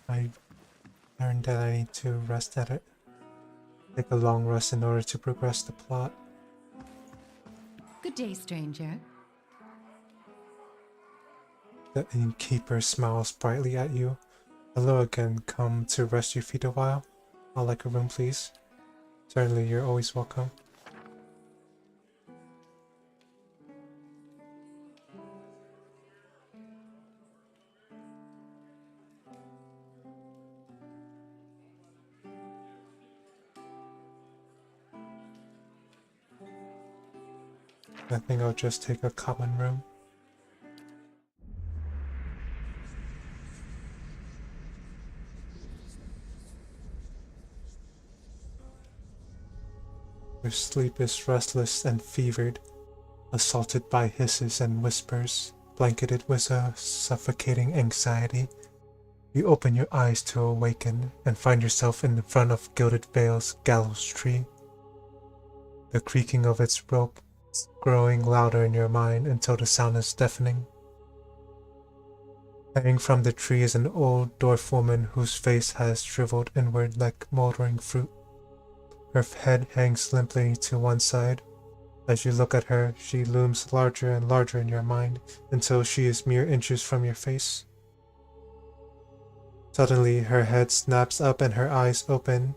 I learned that I need to rest at it. Take a long rest in order to progress the plot. Good day, stranger. The innkeeper smiles brightly at you. Hello again, come to rest your feet a while? I'll like a room, please. Certainly, you're always welcome. I think I'll just take a common room. Your sleep is restless and fevered, assaulted by hisses and whispers, blanketed with a suffocating anxiety. You open your eyes to awaken and find yourself in front of Gilded Vale's gallows tree. The creaking of its rope is growing louder in your mind until the sound is deafening. Hanging from the tree is an old dwarf woman whose face has shriveled inward like moldering fruit. Her head hangs limply to one side. As you look at her, she looms larger and larger in your mind until she is mere inches from your face. Suddenly, her head snaps up and her eyes open,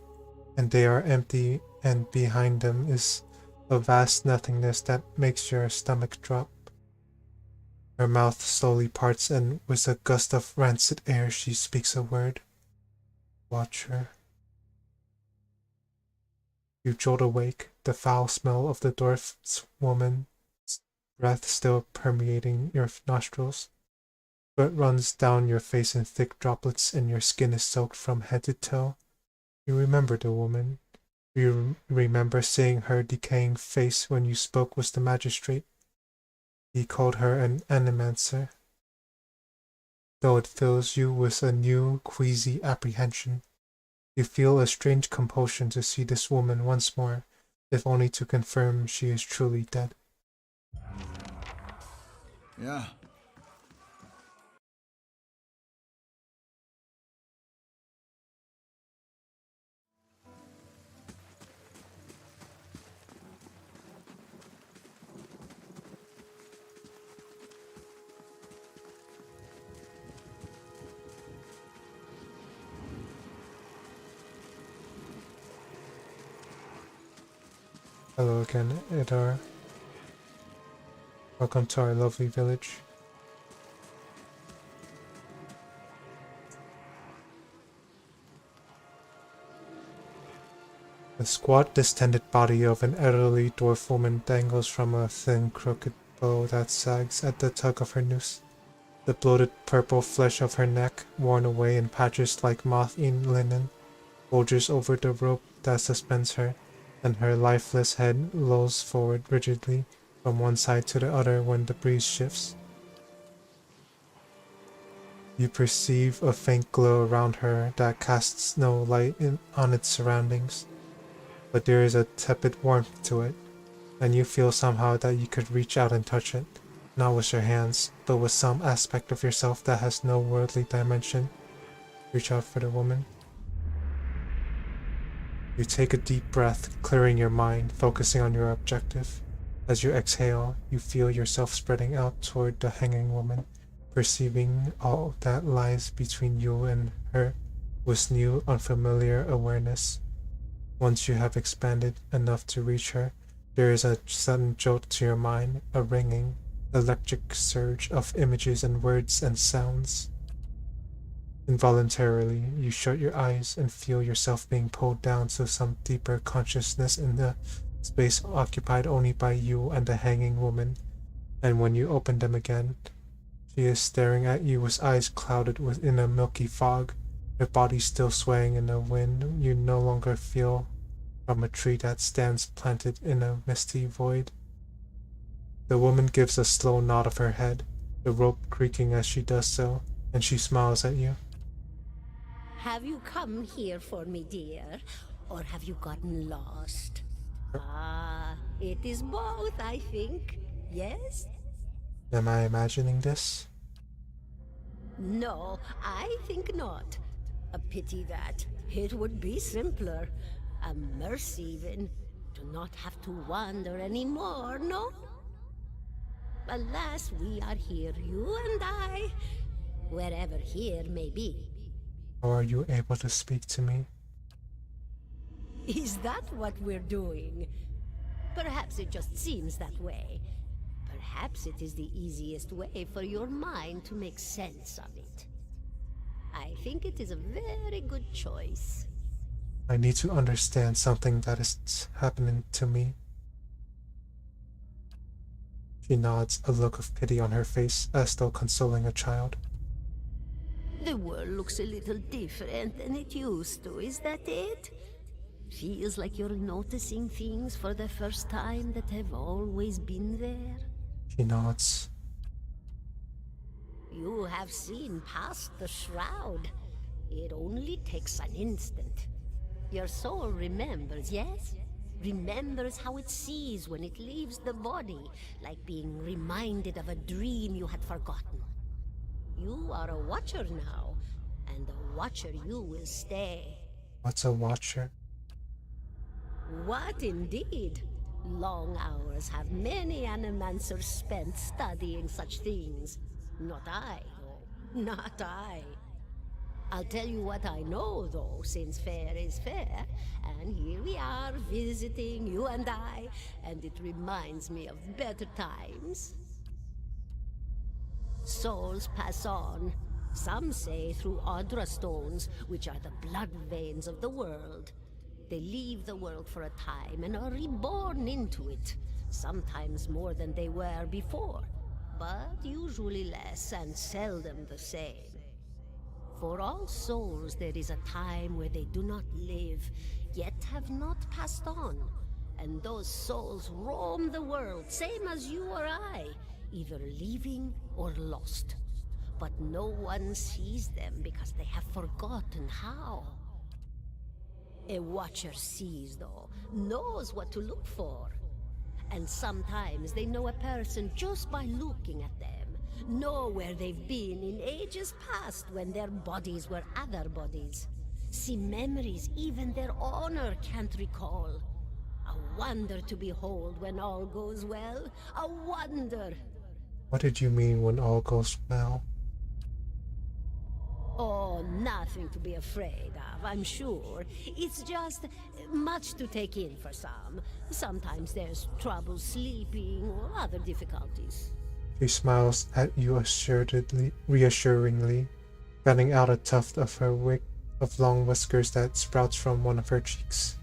and they are empty, and behind them is a vast nothingness that makes your stomach drop. Her mouth slowly parts, and with a gust of rancid air she speaks a word. Watch her. You jolt awake, the foul smell of the dwarf's woman's breath still permeating your nostrils. Sweat runs down your face in thick droplets, and your skin is soaked from head to toe. You remember the woman. You remember seeing her decaying face when you spoke with the magistrate. He called her an animancer. Though it fills you with a new, queasy apprehension, you feel a strange compulsion to see this woman once more, if only to confirm she is truly dead. Yeah. Hello again, Idar. Welcome to our lovely village. The squat, distended body of an elderly dwarf woman dangles from a thin, crooked bow that sags at the tug of her noose. The bloated purple flesh of her neck, worn away in patches like moth-eaten linen, bulges over the rope that suspends her, and her lifeless head lolls forward rigidly from one side to the other when the breeze shifts. You perceive a faint glow around her that casts no light on its surroundings, but there is a tepid warmth to it, and you feel somehow that you could reach out and touch it, not with your hands, but with some aspect of yourself that has no worldly dimension. Reach out for the woman. You take a deep breath, clearing your mind, focusing on your objective. As you exhale, you feel yourself spreading out toward the hanging woman, perceiving all that lies between you and her with new, unfamiliar awareness. Once you have expanded enough to reach her, there is a sudden jolt to your mind, a ringing, electric surge of images and words and sounds. Involuntarily, you shut your eyes and feel yourself being pulled down to some deeper consciousness in the space occupied only by you and the hanging woman, and when you open them again, she is staring at you with eyes clouded within a milky fog, her body still swaying in a wind you no longer feel from a tree that stands planted in a misty void. The woman gives a slow nod of her head, the rope creaking as she does so, and she smiles at you. Have you come here for me, dear? Or have you gotten lost? Ah, it is both, I think. Yes? Am I imagining this? No, I think not. A pity that. It would be simpler. A mercy even. To not have to wander anymore, no? Alas, we are here, you and I. Wherever here may be. How are you able to speak to me? Is that what we're doing? Perhaps it just seems that way. Perhaps it is the easiest way for your mind to make sense of it. I think it is a very good choice. I need to understand something that is happening to me. She nods, a look of pity on her face, as though consoling a child. The world looks a little different than it used to, is that it? Feels like you're noticing things for the first time that have always been there. She nods. You have seen past the shroud. It only takes an instant. Your soul remembers, yes? Remembers how it sees when it leaves the body, like being reminded of a dream you had forgotten. You are a watcher now, and a watcher you will stay. What's a watcher? What indeed? Long hours have many animancers spent studying such things. Not I, though. Not I. I'll tell you what I know, though, since fair is fair, and here we are visiting, you and I, and it reminds me of better times. Souls pass on, some say through Audra stones, which are the blood veins of the world. They leave the world for a time and are reborn into it, sometimes more than they were before, but usually less and seldom the same. For all souls there is a time where they do not live, yet have not passed on, and those souls roam the world, same as you or I, either leaving or lost. But no one sees them because they have forgotten how. A watcher sees, though, knows what to look for. And sometimes they know a person just by looking at them, know where they've been in ages past when their bodies were other bodies. See memories even their owner can't recall. A wonder to behold when all goes well. A wonder! What did you mean when all goes well? Oh, nothing to be afraid of, I'm sure. It's just much to take in for some. Sometimes there's trouble sleeping or other difficulties. She smiles at you reassuringly, fanning out a tuft of her wig of long whiskers that sprouts from one of her cheeks.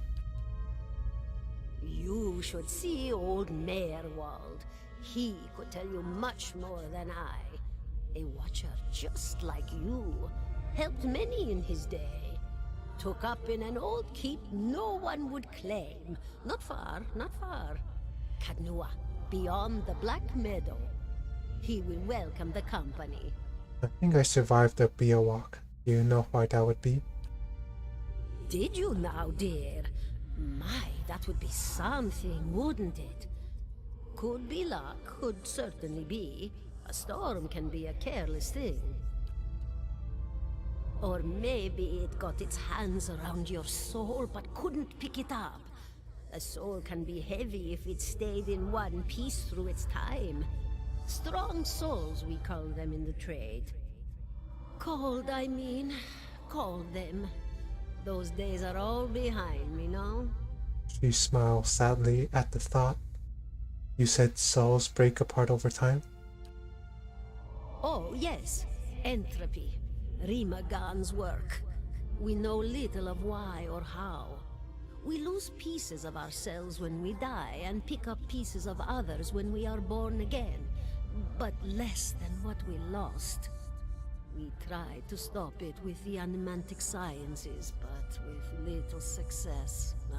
You should see old Merwald. He could tell you much more than I. A watcher just like you. Helped many in his day. Took up in an old keep no one would claim. Not far, not far. Kadnua, beyond the Black Meadow. He will welcome the company. I think I survived the Biowalk. Do you know why that would be? Did you now, dear? My, that would be something, wouldn't it? Could be luck, could certainly be. A storm can be a careless thing. Or maybe it got its hands around your soul but couldn't pick it up. A soul can be heavy if it stayed in one piece through its time. Strong souls, we call them in the trade. Cold, I mean. Called them. Those days are all behind me, no? She smiles sadly at the thought. You said souls break apart over time? Oh, yes. Entropy. Rimagan's work. We know little of why or how. We lose pieces of ourselves when we die and pick up pieces of others when we are born again, but less than what we lost. We tried to stop it with the animantic sciences, but with little success. No.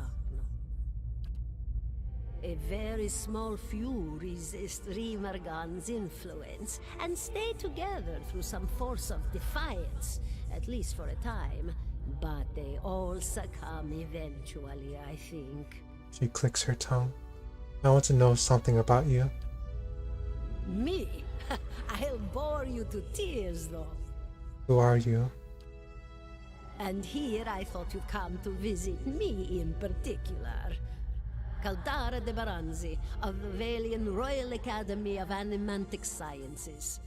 A very small few resist Rimargan's influence and stay together through some force of defiance, at least for a time. But they all succumb eventually, I think. She clicks her tongue. I want to know something about you. Me? I'll bore you to tears, though. Who are you? And here I thought you'd come to visit me in particular. Caldara de Baranzi of the Valian Royal Academy of Animantic Sciences.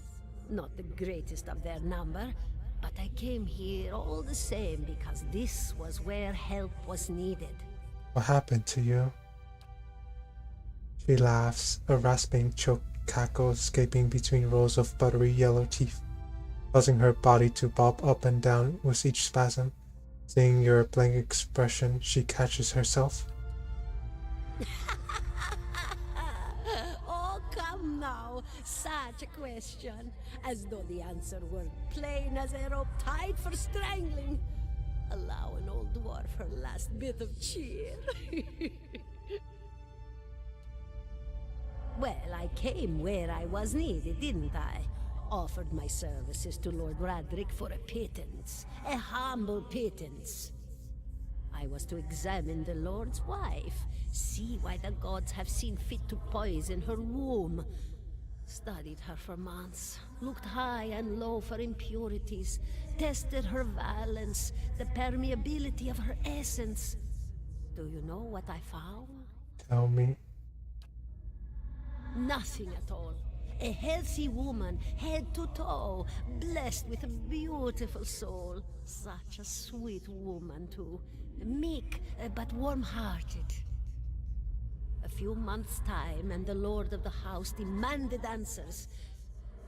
Not the greatest of their number, but I came here all the same because this was where help was needed. What happened to you? She laughs, a rasping choked cackle escaping between rows of buttery yellow teeth, causing her body to bob up and down with each spasm. Seeing your blank expression, she catches herself. Oh, come now. Such a question. As though the answer were plain as a rope tied for strangling. Allow an old dwarf her last bit of cheer. Well, I came where I was needed, didn't I? Offered my services to Lord Radric for a pittance. A humble pittance. I was to examine the Lord's wife, see why the gods have seen fit to poison her womb. Studied her for months, looked high and low for impurities, tested her valence, the permeability of her essence. Do you know what I found? Tell me. Nothing at all. A healthy woman, head to toe, blessed with a beautiful soul. Such a sweet woman, too. Meek, but warm-hearted. A few months' time, and the lord of the house demanded answers.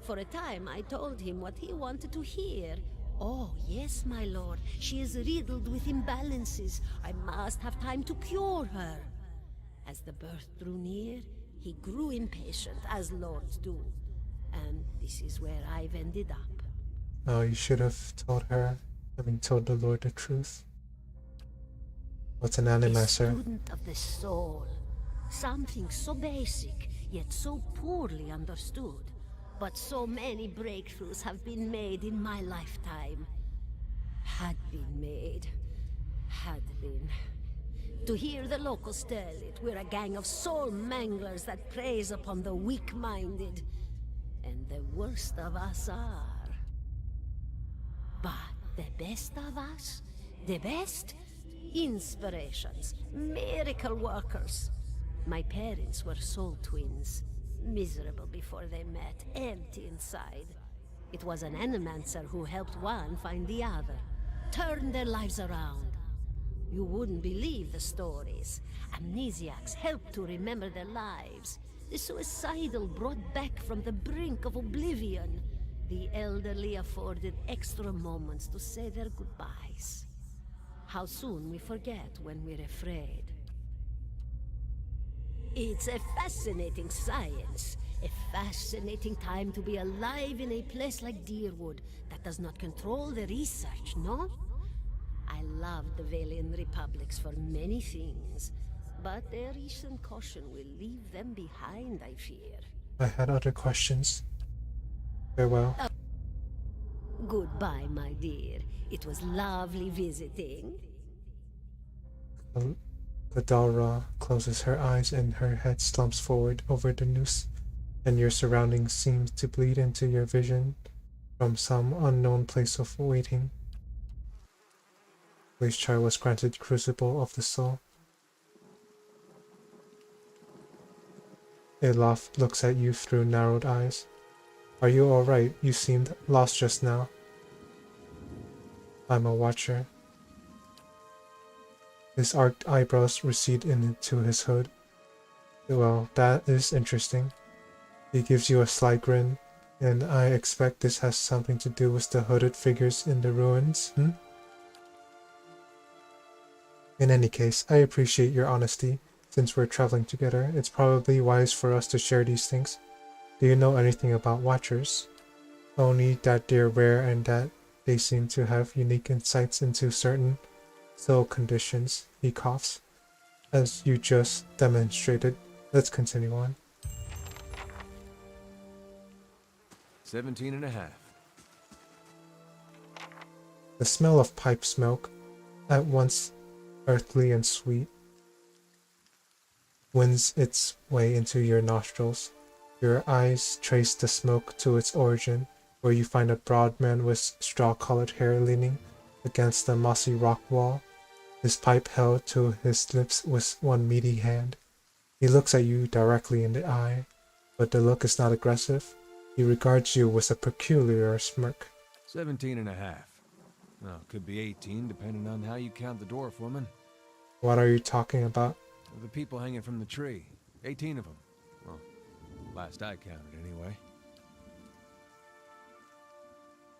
For a time, I told him what he wanted to hear. Oh, yes, my lord. She is riddled with imbalances. I must have time to cure her. As the birth drew near, he grew impatient, as lords do. And this is where I've ended up. Oh, you should have told her, told the Lord the truth. What's an A animacer? student of the soul. Something so basic, yet so poorly understood. But so many breakthroughs have been made in my lifetime. Had been made. Had been. To hear the locals tell it, we're a gang of soul manglers that preys upon the weak-minded. And the worst of us are. But the best of us? The best? Inspirations. Miracle workers. My parents were soul twins. Miserable before they met, empty inside. It was an animancer who helped one find the other. Turned their lives around. You wouldn't believe the stories. Amnesiacs helped to remember their lives. The suicidal brought back from the brink of oblivion. The elderly afforded extra moments to say their goodbyes. How soon we forget when we're afraid. It's a fascinating science. A fascinating time to be alive in a place like Deerwood that does not control the research, no? I love the Valian Republics for many things, but their recent caution will leave them behind, I fear. I had other questions. Farewell. Goodbye, my dear. It was lovely visiting. Gadara closes her eyes and her head slumps forward over the noose, and your surroundings seem to bleed into your vision from some unknown place of waiting. Glacier was granted Crucible of the Soul. Eothas looks at you through narrowed eyes. Are you alright? You seemed lost just now. I'm a watcher. His arched eyebrows recede into his hood. Well, that is interesting. He gives you a sly grin, and I expect this has something to do with the hooded figures in the ruins, In any case, I appreciate your honesty. Since we're traveling together, it's probably wise for us to share these things. Do you know anything about Watchers? Only that they're rare and that they seem to have unique insights into certain soul conditions. He coughs. As you just demonstrated. Let's continue on. 17 and a half. The smell of pipe smoke, at once earthly and sweet, wins its way into your nostrils. Your eyes trace the smoke to its origin, where you find a broad man with straw-colored hair leaning against the mossy rock wall, his pipe held to his lips with one meaty hand. He looks at you directly in the eye, but the look is not aggressive. He regards you with a peculiar smirk. 17 and a half. Well, could be 18, depending on how you count the dwarf woman. What are you talking about? The people hanging from the tree. 18 of them. Well, last I counted, anyway.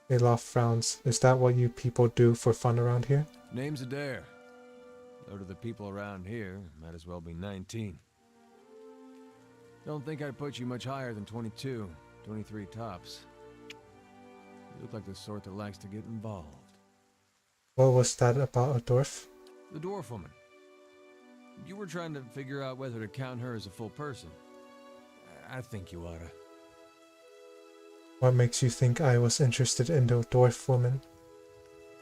Elof frowns. Is that what you people do for fun around here? Name's Adair. Though to the people around here, might as well be 19. Don't think I'd put you much higher than 22, 23 tops. You look like the sort that likes to get involved. What was that about a dwarf? The dwarf woman. You were trying to figure out whether to count her as a full person. I think you oughta. What makes you think I was interested in the dwarf woman?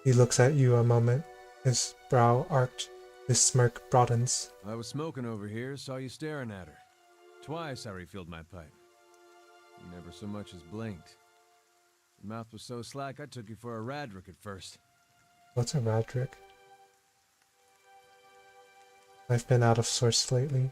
He looks at you a moment, his brow arched, his smirk broadens. I was smoking over here, saw you staring at her. Twice I refilled my pipe. You never so much as blinked. Your mouth was so slack I took you for a Radric at first. What's a Radric? I've been out of sorts lately.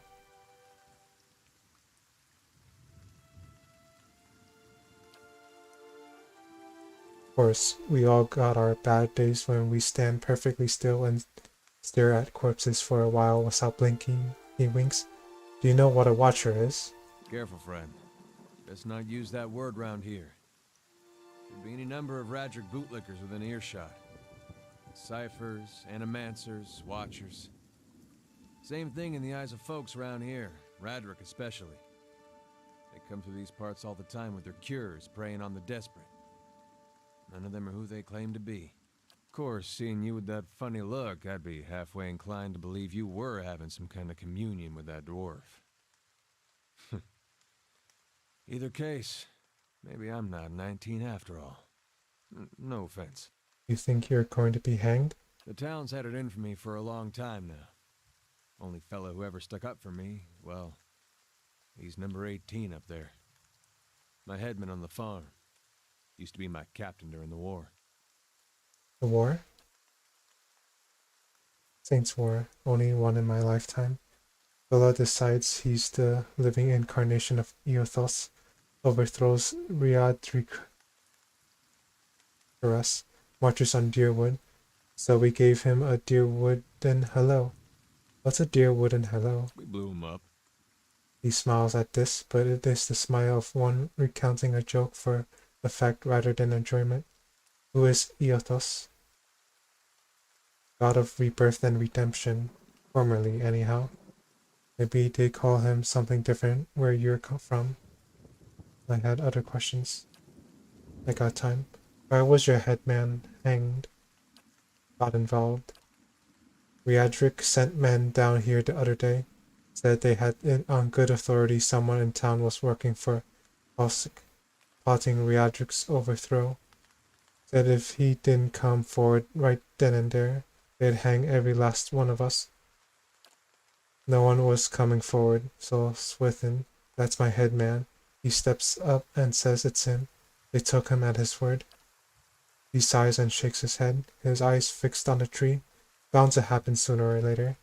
Of course, we all got our bad days when we stand perfectly still and stare at corpses for a while without blinking. He winks. Do you know what a watcher is? Careful, friend. Best not use that word round here. Could be any number of Radric bootlickers within earshot. Ciphers, animancers, watchers. Same thing in the eyes of folks around here, Radric especially. They come through these parts all the time with their cures, preying on the desperate. None of them are who they claim to be. Of course, seeing you with that funny look, I'd be halfway inclined to believe you were having some kind of communion with that dwarf. Either case, maybe I'm not 19 after all. No offense. You think you're going to be hanged? The town's had it in for me for a long time now. Only fellow who ever stuck up for me, well, he's number 18 up there. My headman on the farm. Used to be my captain during the war. The war? Saints' War, only one in my lifetime. Villa decides he's the living incarnation of Eothas, overthrows Riadric, marches on Deerwood, so we gave him a Deerwooden hello. What's a Deerwooden hello? We blew him up. He smiles at this, but it is the smile of one recounting a joke for effect rather than enjoyment. Who is Eothas? God of rebirth and redemption, formerly anyhow. Maybe they call him something different where you're from. I had other questions. I got time. Why was your headman hanged? Got involved. Riadric sent men down here the other day. Said they had on good authority someone in town was working for Osik, plotting Riadric's overthrow. Said if he didn't come forward right then and there, they'd hang every last one of us. No one was coming forward, so Swithin, that's my headman, he steps up and says it's him. They took him at his word. He sighs and shakes his head, his eyes fixed on the tree. Bound to happen sooner or later.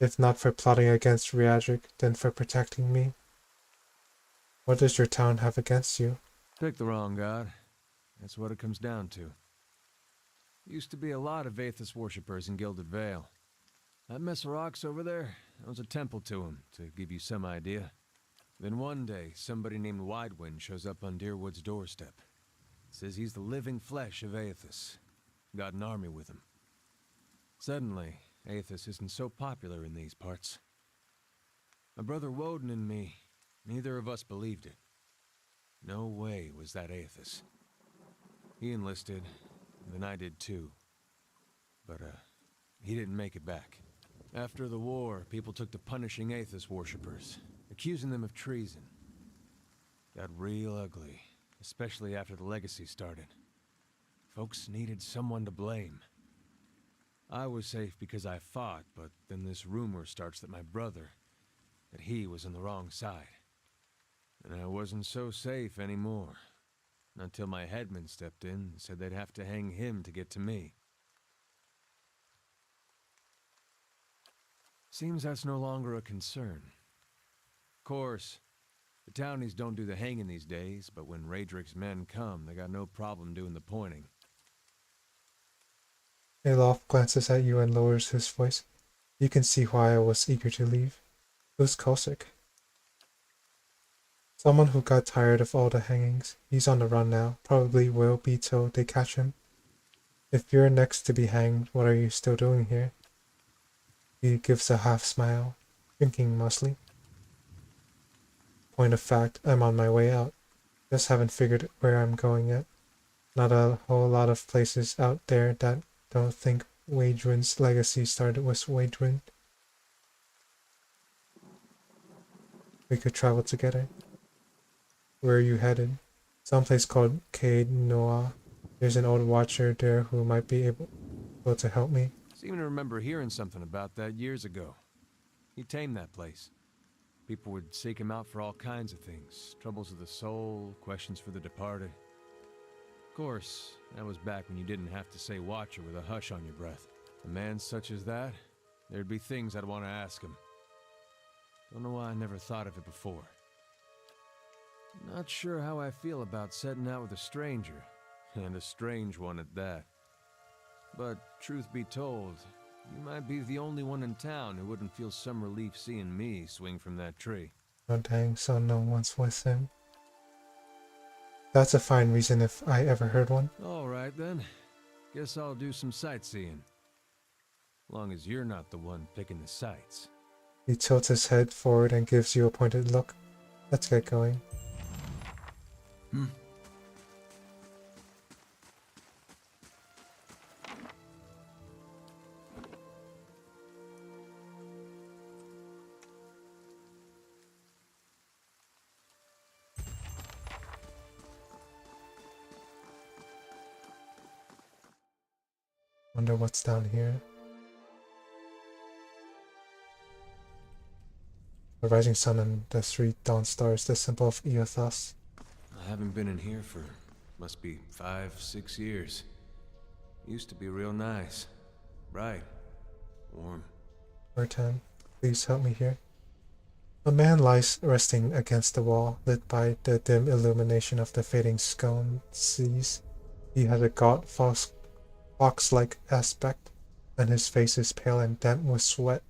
If not for plotting against Riadric, then for protecting me. What does your town have against you? Pick the wrong god. That's what it comes down to. Used to be a lot of Eothas worshippers in Gilded Vale. That mess of rocks over there, that was a temple to him, to give you some idea. Then one day, somebody named Widewind shows up on Deerwood's doorstep. Says he's the living flesh of Eothas. Got an army with him. Suddenly, Eothas isn't so popular in these parts. My brother Woden and me, neither of us believed it. No way was that Eothas. He enlisted, and then I did too. But, he didn't make it back. After the war, people took to punishing Eothas worshippers, accusing them of treason. Got real ugly, especially after the legacy started. Folks needed someone to blame. I was safe because I fought, but then this rumor starts that my brother, that he was on the wrong side. And I wasn't so safe anymore. Until my headman stepped in and said they'd have to hang him to get to me. Seems that's no longer a concern. Of course, the townies don't do the hanging these days, but when Raedric's men come, they got no problem doing the pointing. Elof glances at you and lowers his voice. You can see why I was eager to leave. Who's Kosik? Someone who got tired of all the hangings. He's on the run now. Probably will be till they catch him. If you're next to be hanged, what are you still doing here? He gives a half smile. Drinking mostly. Point of fact, I'm on my way out. Just haven't figured where I'm going yet. Not a whole lot of places out there that don't think Wadrin's legacy started with Wadrin. We could travel together. Where are you headed? Someplace called Cade Noah. There's an old watcher there who might be able to help me. Seem to remember hearing something about that years ago. He tamed that place. People would seek him out for all kinds of things. Troubles of the soul, questions for the departed. Of course, that was back when you didn't have to say watcher with a hush on your breath. A man such as that, there'd be things I'd want to ask him. Don't know why I never thought of it before. Not sure how I feel about setting out with a stranger, and a strange one at that. But truth be told, you might be the only one in town who wouldn't feel some relief seeing me swing from that tree. Oh dang, so no one's with him. That's a fine reason if I ever heard one. Alright then. Guess I'll do some sightseeing. Long as you're not the one picking the sights. He tilts his head forward and gives you a pointed look. Let's get going. Wonder what's down here. The rising sun and the three dawn stars, the symbol of Eothas. I haven't been in here for, must be 5, 6 years. Used to be real nice. Bright. Warm. Mertan, please help me here. A man lies resting against the wall, lit by the dim illumination of the fading scone seas. He has a gaunt, fox-like aspect, and his face is pale and damp with sweat.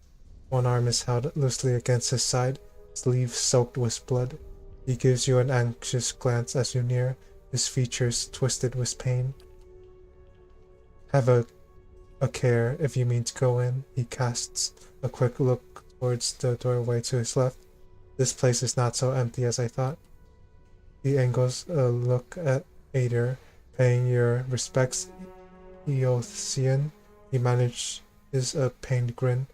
One arm is held loosely against his side, sleeve soaked with blood. He gives you an anxious glance as you near, his features twisted with pain. Have a care if you mean to go in. He casts a quick look towards the doorway to his left. This place is not so empty as I thought. He angles a look at Ader, paying your respects, Eothasian. He manages a pained grin.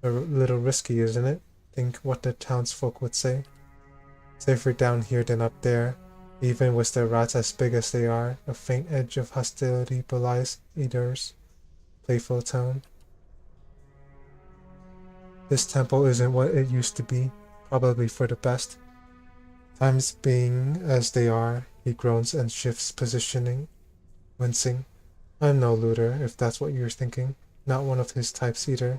A little risky, isn't it? Think what the townsfolk would say. Safer down here than up there. Even with the rats as big as they are, a faint edge of hostility belies Ader's playful tone. This temple isn't what it used to be, probably for the best. Times being as they are, he groans and shifts positioning, wincing. I'm no looter, if that's what you're thinking. Not one of his types either.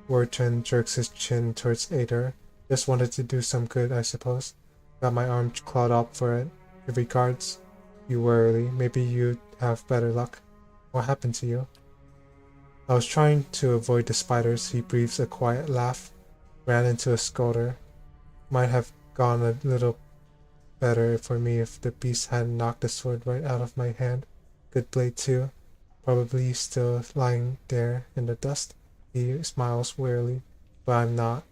Warton jerks his chin towards Ader. Just wanted to do some good, I suppose. Got my arm clawed up for it. Regards. You warily. Maybe you'd have better luck. What happened to you? I was trying to avoid the spiders. He breathes a quiet laugh. Ran into a scolder. Might have gone a little better for me if the beast hadn't knocked the sword right out of my hand. Good blade too. Probably still lying there in the dust. He smiles wearily. But I'm not.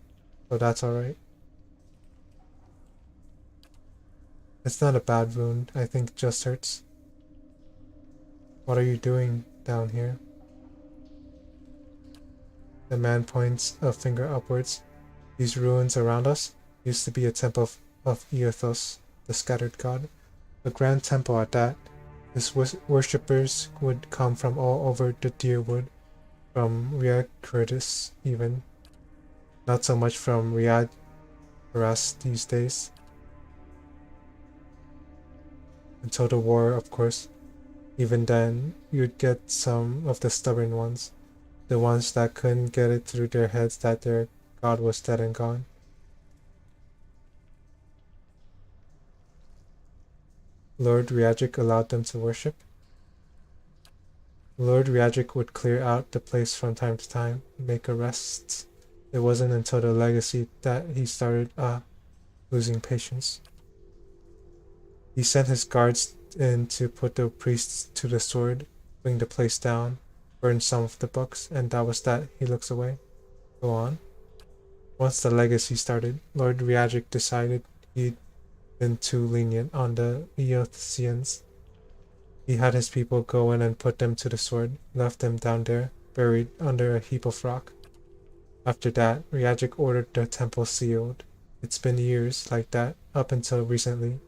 So that's alright. It's not a bad wound. I think it just hurts. What are you doing down here? The man points a finger upwards. These ruins around us used to be a temple of Eothas, the scattered god. A grand temple at that. His worshippers would come from all over the Deerwood, from Riacritus even. Not so much from Riadoras these days. Until the war, of course. Even then, you'd get some of the stubborn ones. the ones that couldn't get it through their heads that their god was dead and gone. Lord Riagic allowed them to worship. Lord Riagic would clear out the place from time to time, make arrests. It wasn't until the legacy that he started losing patience. He sent his guards in to put the priests to the sword, bring the place down, burn some of the books, and that was that. He looks away. Go on. Once the legacy started, Lord Riagic decided he'd been too lenient on the Eothasians. He had his people go in and put them to the sword, left them down there, buried under a heap of rock. After that, Riagic ordered the temple sealed. It's been years like that, up until recently.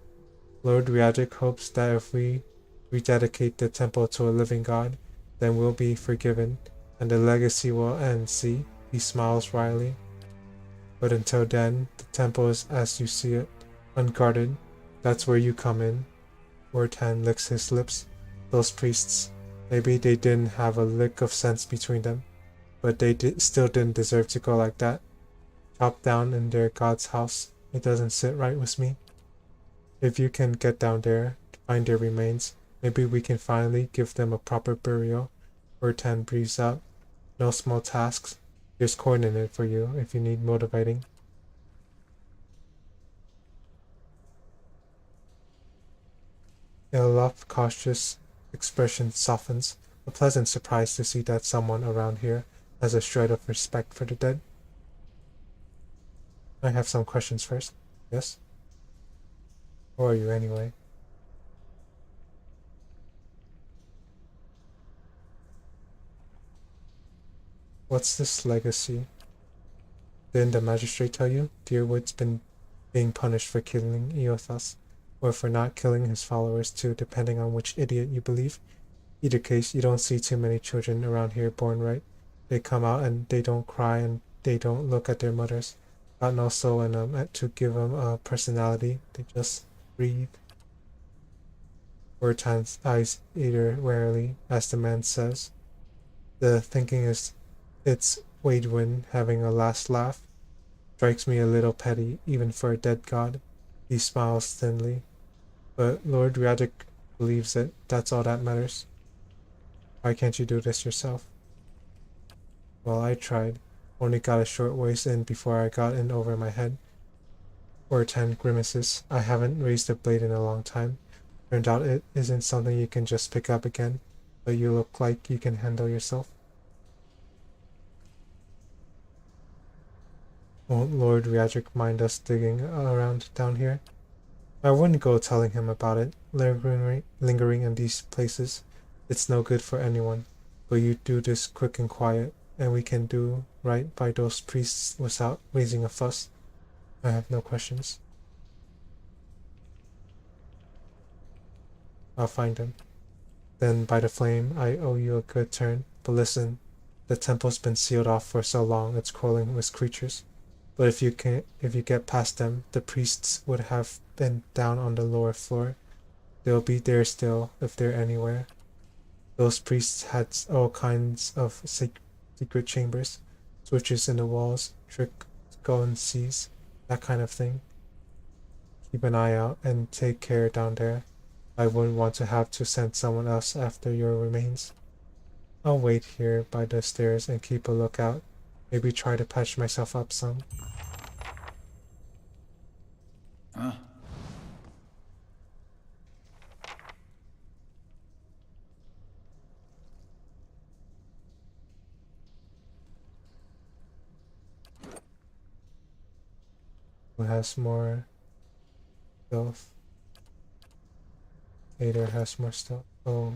Lord Riagic hopes that if we rededicate the temple to a living god, then we'll be forgiven, and the legacy will end, see? He smiles wryly. But until then, the temple is as you see it, unguarded. That's where you come in. Wartan licks his lips. Those priests, maybe they didn't have a lick of sense between them, but they still didn't deserve to go like that. Chopped down in their god's house. It doesn't sit right with me. If you can get down there, find their remains, maybe we can finally give them a proper burial. Wartan breathes out. No small tasks. There's corn in it for you if you need motivating. Eolof's cautious expression softens, a pleasant surprise to see that someone around here has a shred of respect for the dead. I have some questions first. Yes? Who are you anyway? What's this legacy? Didn't the magistrate tell you? Deerwood's been being punished for killing Eothas, or for not killing his followers too, depending on which idiot you believe. Either case, you don't see too many children around here born right. They come out and they don't cry and they don't look at their mothers. Got no soul in them to give them a personality. They just breathe. Wartan's eyes eater warily, as the man says. The thinking is, it's Waidwin having a last laugh. Strikes me a little petty, even for a dead god. He smiles thinly. But Lord Riagic believes it. That's all that matters. Why can't you do this yourself? Well, I tried. Only got a short ways in before I got in over my head. Wartan grimaces. I haven't raised a blade in a long time. Turned out it isn't something you can just pick up again, but you look like you can handle yourself. Won't Lord Riagic mind us digging around down here? I wouldn't go telling him about it, lingering in these places. It's no good for anyone. But you do this quick and quiet, and we can do right by those priests without raising a fuss. I have no questions. I'll find them. Then by the flame, I owe you a good turn. But listen, the temple's been sealed off for so long it's crawling with creatures. But if you get past them, the priests would have been down on the lower floor. They'll be there still, if they're anywhere. Those priests had all kinds of secret chambers, switches in the walls, go and seize, that kind of thing. Keep an eye out and take care down there. I wouldn't want to have to send someone else after your remains. I'll wait here by the stairs and keep a lookout. Maybe try to patch myself up some. Huh? Who has more stealth? Vader has more stealth. Oh.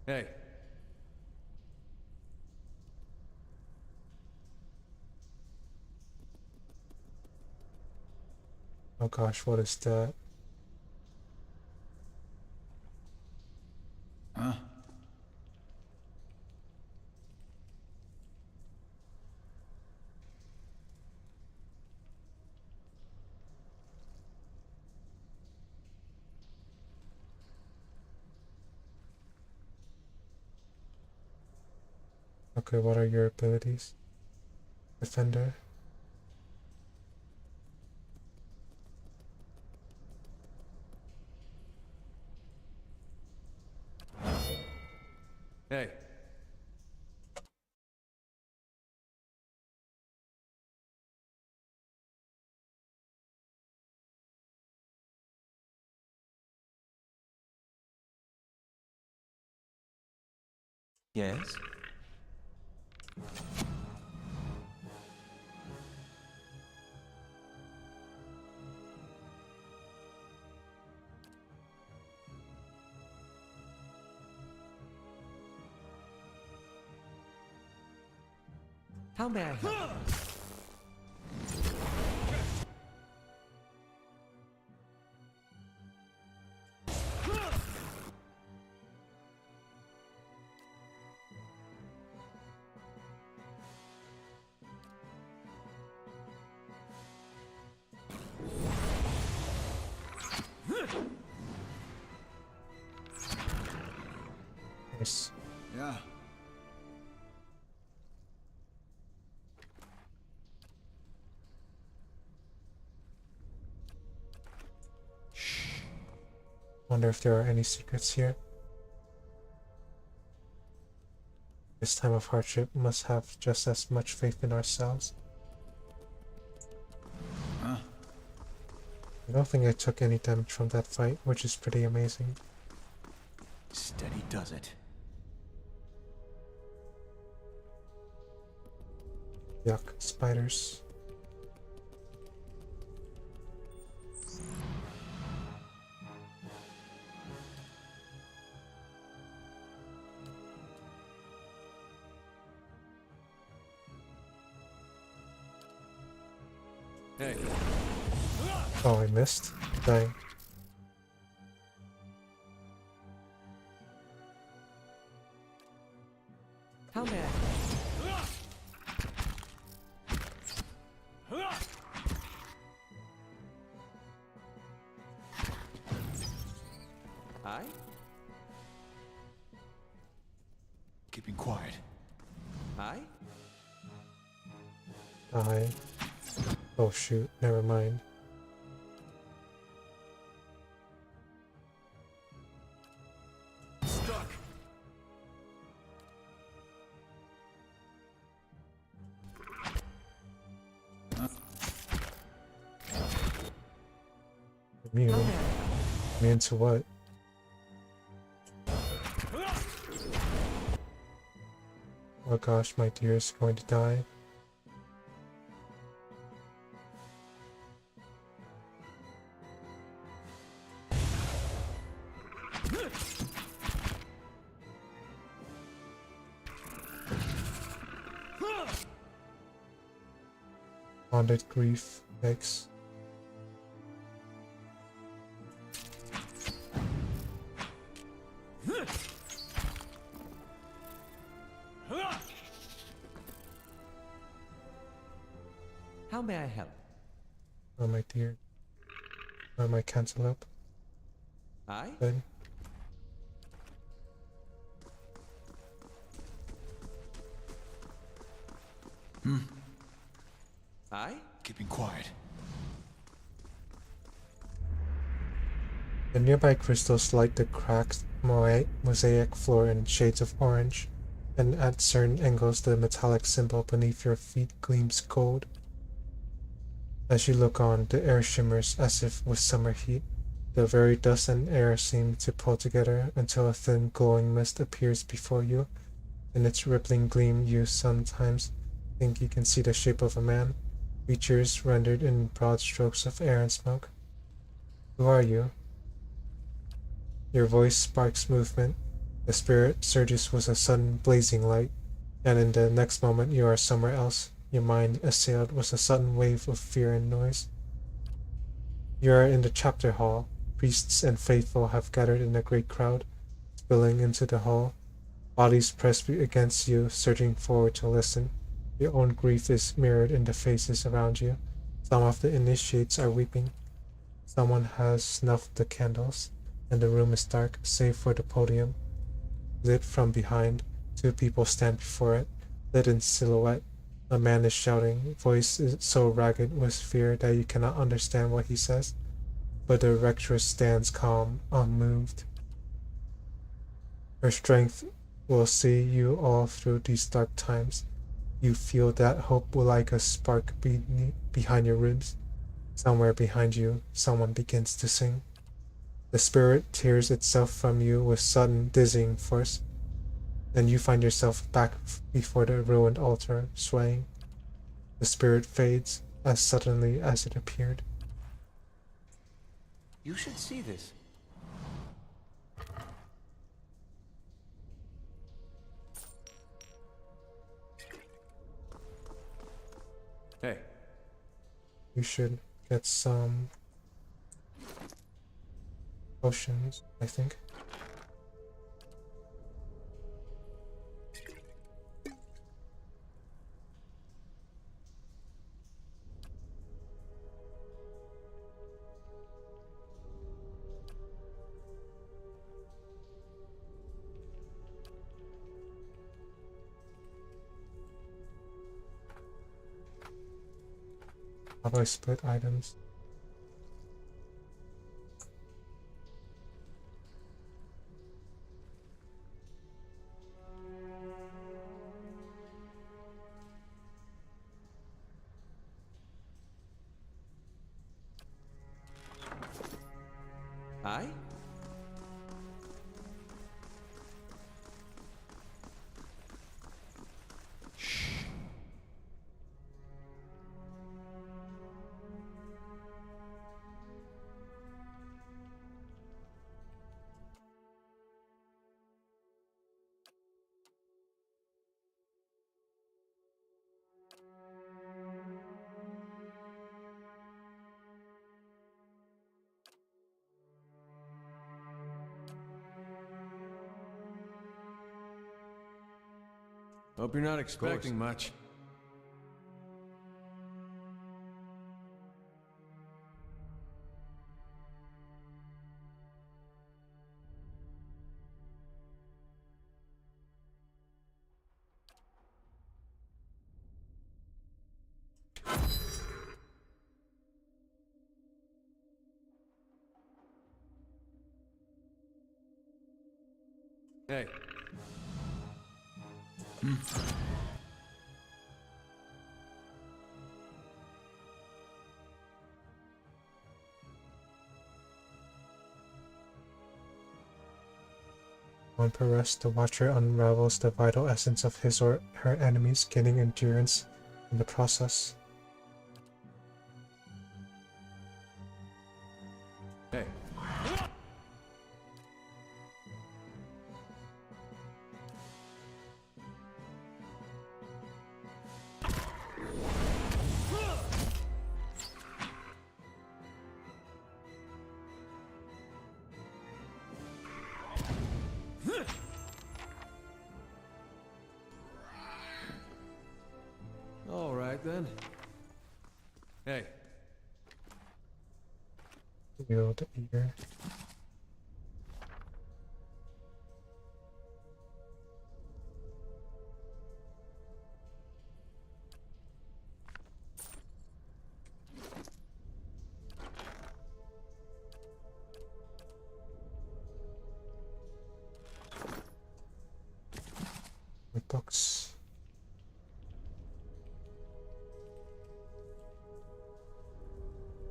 Hey, Oh gosh, what is that? Huh? Okay, what are your abilities? Defender. Hey. Yes? How may I help? Nice. Yeah. Wonder if there are any secrets here. This time of hardship must have just as much faith in ourselves. Huh? I don't think I took any damage from that fight, which is pretty amazing. Steady does it. Yuck, spiders. Hey. Oh, I missed. Dang. How may I? I? Keeping quiet. I? Die. Oh shoot, never mind. Stuck. Immune. How may I? Immune to what? Oh gosh, my dear is going to die. Bonded grief. Yikes. How may I help? Oh my dear. Oh my cantaloupe. I? Good. I? Keeping quiet. The nearby crystals light the cracked mosaic floor in shades of orange, and at certain angles the metallic symbol beneath your feet gleams gold. As you look on, the air shimmers as if with summer heat. The very dust and air seem to pull together until a thin glowing mist appears before you. In its rippling gleam you sometimes think you can see the shape of a man, features rendered in broad strokes of air and smoke. Who are you? Your voice sparks movement. The spirit surges with a sudden blazing light, and in the next moment you are somewhere else, your mind assailed with a sudden wave of fear and noise. You are in the chapter hall. Priests and faithful have gathered in a great crowd, spilling into the hall. Bodies pressed against you, surging forward to listen. Your own grief is mirrored in the faces around you. Some of the initiates are weeping. Someone has snuffed the candles, and the room is dark, save for the podium. Lit from behind, two people stand before it, lit in silhouette. A man is shouting, voice is so ragged with fear that you cannot understand what he says, but the rectress stands calm, unmoved. Her strength will see you all through these dark times. You feel that hope will like a spark behind your ribs. Somewhere behind you, someone begins to sing. The spirit tears itself from you with sudden, dizzying force. Then you find yourself back before the ruined altar, swaying. The spirit fades as suddenly as it appeared. You should see this. Hey, You should get some potions, I think. How do I split items? I? Hope you're not expecting much. Hey. One per rest, the Watcher unravels the vital essence of his or her enemies, gaining endurance in the process. Hey. All right then. Hey. Wield ear. My books.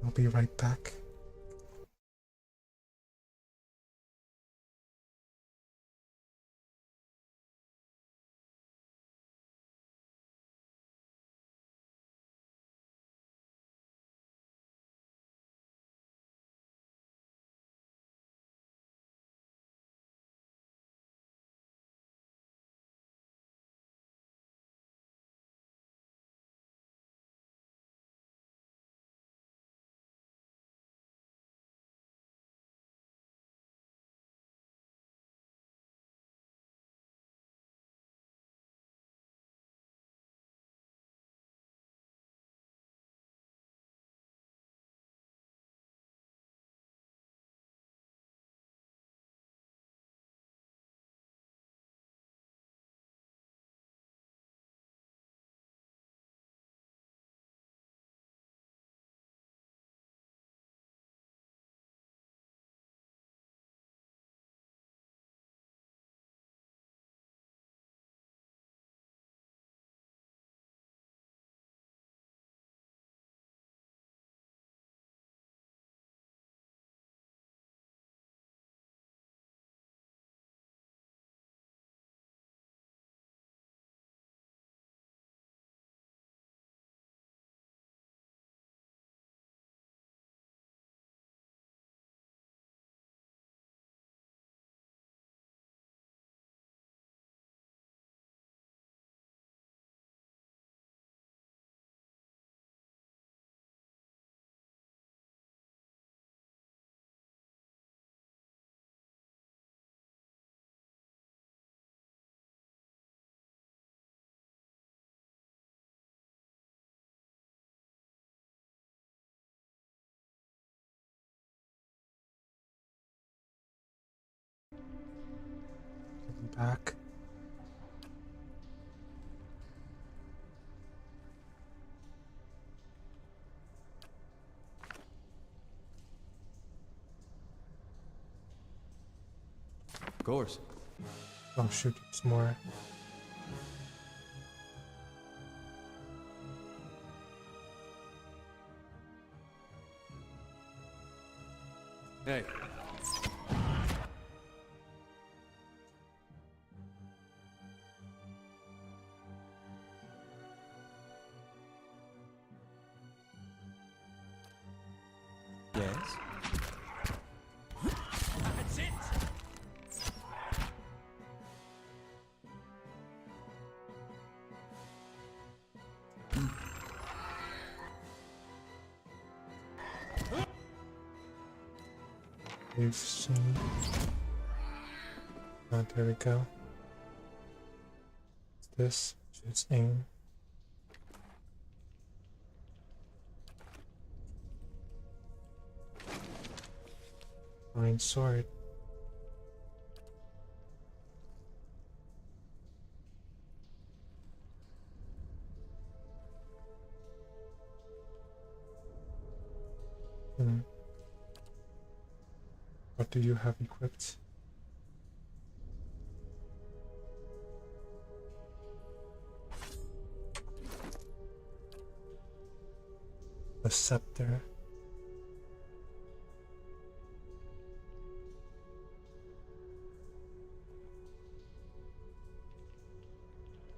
I'll be right back. back. Of course. Oh shoot, there's more. Hey. Yes? That's it! We've seen. Oh, there we go. This shoots aim. Fine sword. Hmm. What do you have equipped? A scepter.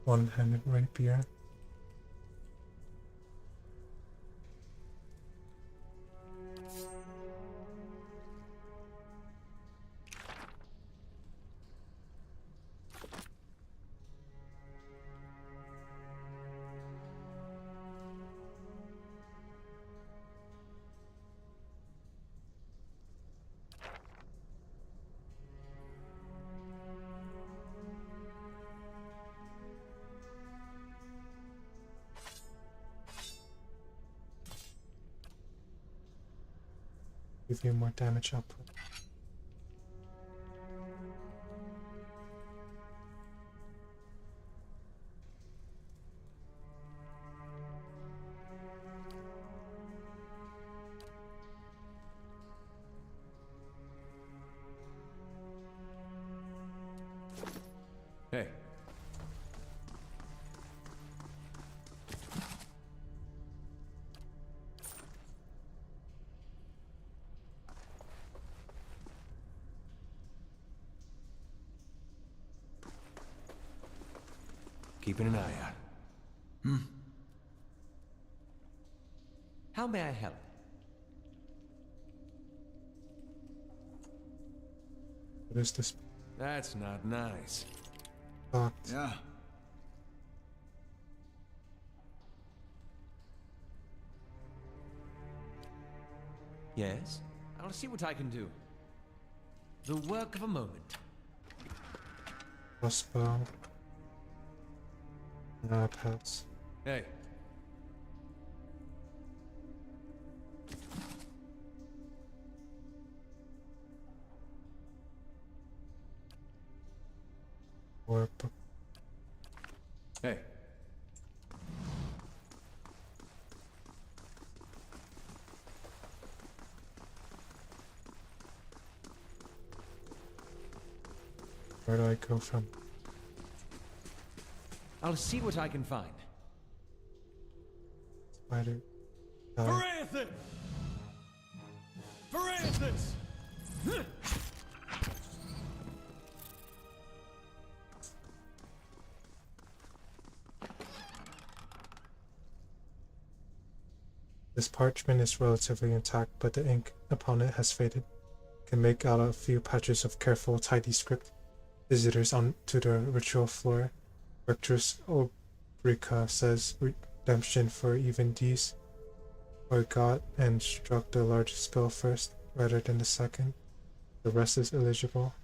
One-handed rapier. Give you more damage output. Hey. Keeping an eye out. How may I help? What is this? That's not nice. Locked. Yeah. Yes? I'll see what I can do. The work of a moment. Crossbow. Pads. Hey, Warp. Hey. Where do I go from? I'll see what I can find. Spider. For Die. Eothas! For Eothas! This parchment is relatively intact, but the ink upon it has faded. Can make out a few patches of careful, tidy script. Visitors onto the ritual floor. Rectress Obrica says redemption for even these. Or got and struck the largest spell first, rather than the second. The rest is illegible.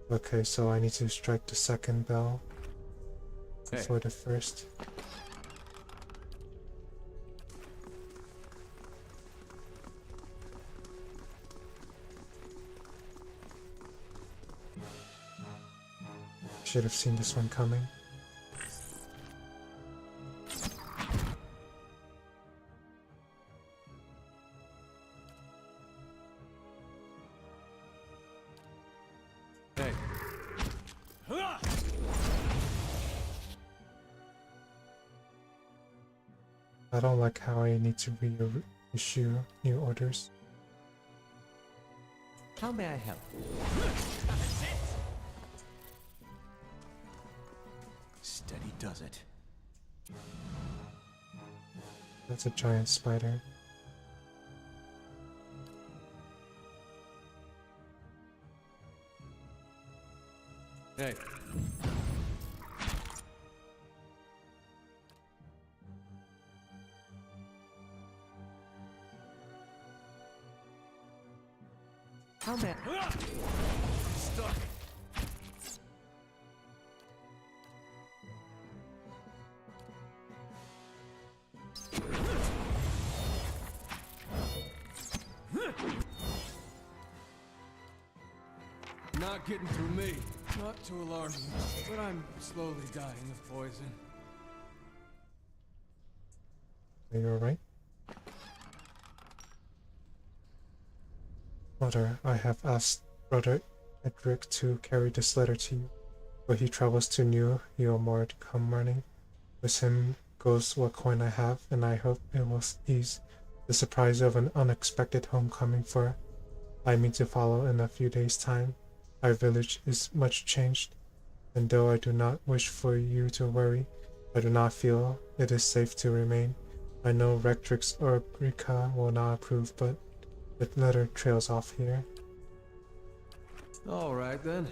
Okay, so I need to strike the second bell before the first. should have seen this one coming. Hey. I don't like how I need to reissue new orders. How may I help? Steady does it. That's a giant spider. Hey. How may I... Stuck. Not getting through me. Not too alarming, but I'm slowly dying of poison. Are you alright? Mother, I have asked Brother Edric to carry this letter to you, but he travels to New Eomord come morning. With him goes what coin I have, and I hope it will ease the surprise of an unexpected homecoming, for I mean to follow in a few days' time. Our village is much changed, and though I do not wish for you to worry, I do not feel it is safe to remain. I know Rectrix or Rika will not approve, but the letter trails off here. All right then.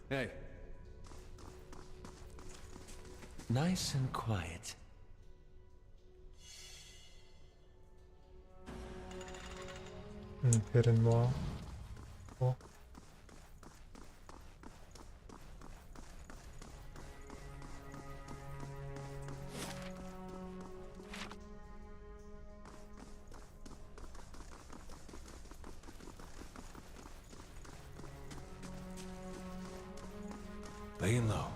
Hey. Nice and quiet. Hidden wall. Cool. Laying low.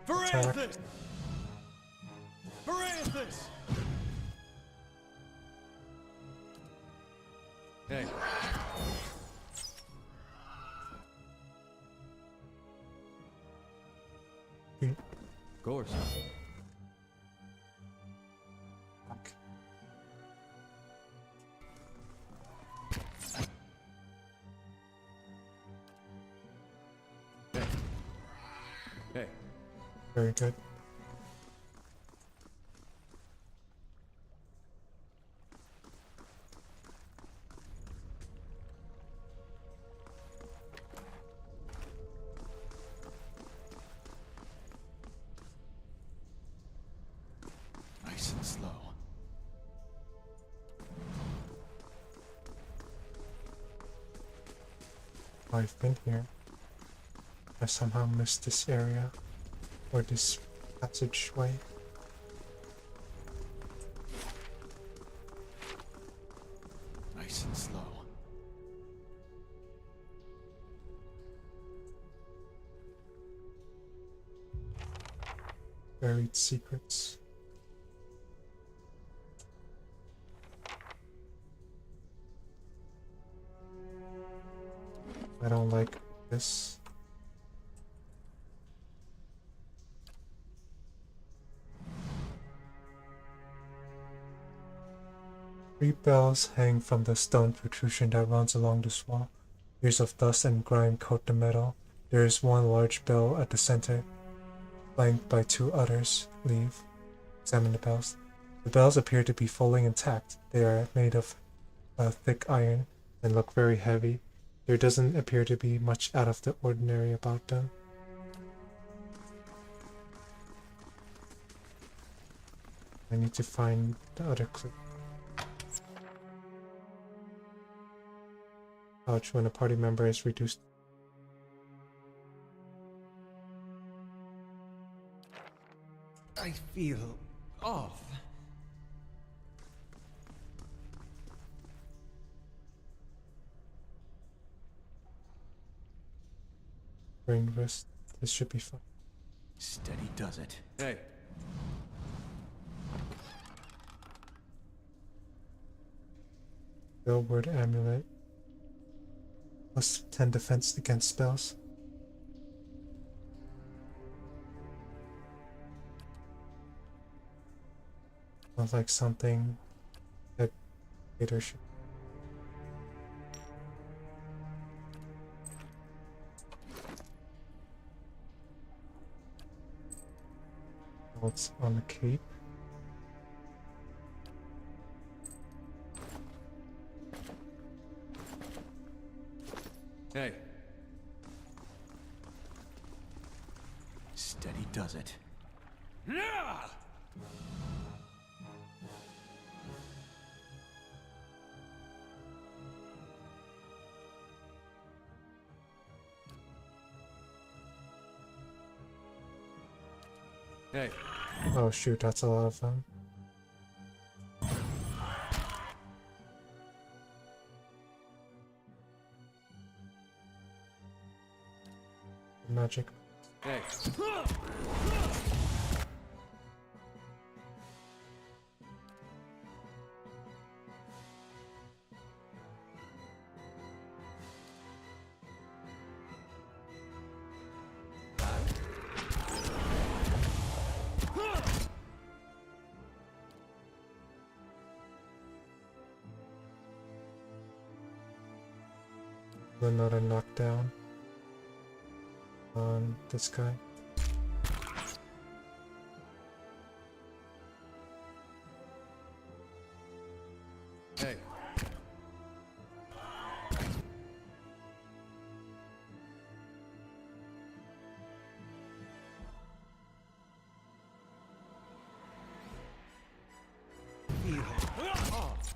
Eothas! Eothas! Hey. Of course. Hey. Hey. Very good. Nice and slow. I've been here. I somehow missed this area, or this passageway. Nice and slow. Buried secrets. I don't like this. Three bells hang from the stone protrusion that runs along this wall. Layers of dust and grime coat the metal. There is one large bell at the center, flanked by two others. Leave. Examine the bells. The bells appear to be fully intact. They are made of thick iron and look very heavy. There doesn't appear to be much out of the ordinary about them. I need to find the other clip. Ouch, when a party member is reduced. I feel off. Brain wrist. This should be fun. Steady does it. Hey, Bill word amulet. Plus 10 defense against spells. Sounds like something that Peter should. What's on the cape? hey. Steady does it. Hey, Oh shoot, that's a lot of fun. Magic. hey. Another knockdown on this guy. Hey. Feel off.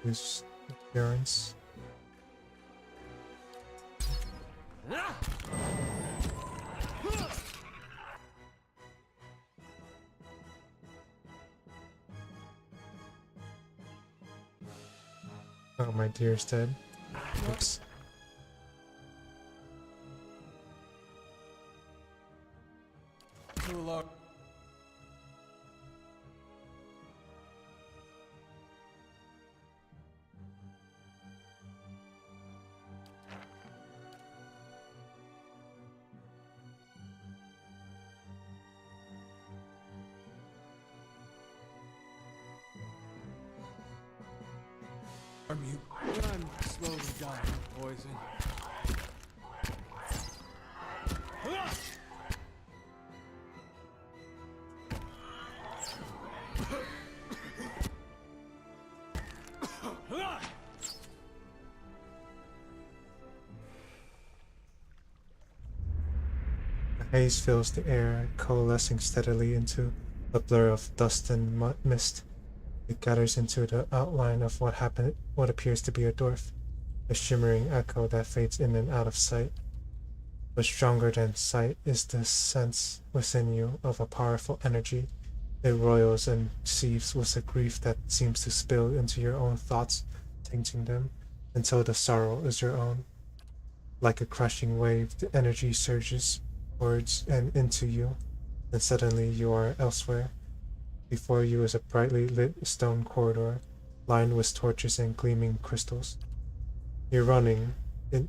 Use appearance. Oh, my deer's dead. Oops. Too long. You. I'm slowly dying of poison. The haze fills the air, coalescing steadily into a blur of dust and mist. It gathers into the outline of what appears to be a dwarf, a shimmering echo that fades in and out of sight. But stronger than sight is the sense within you of a powerful energy. It roils and seethes with a grief that seems to spill into your own thoughts, tainting them, until the sorrow is your own. Like a crushing wave, the energy surges towards and into you, and suddenly you are elsewhere. Before you is a brightly lit stone corridor, lined with torches and gleaming crystals. You're running,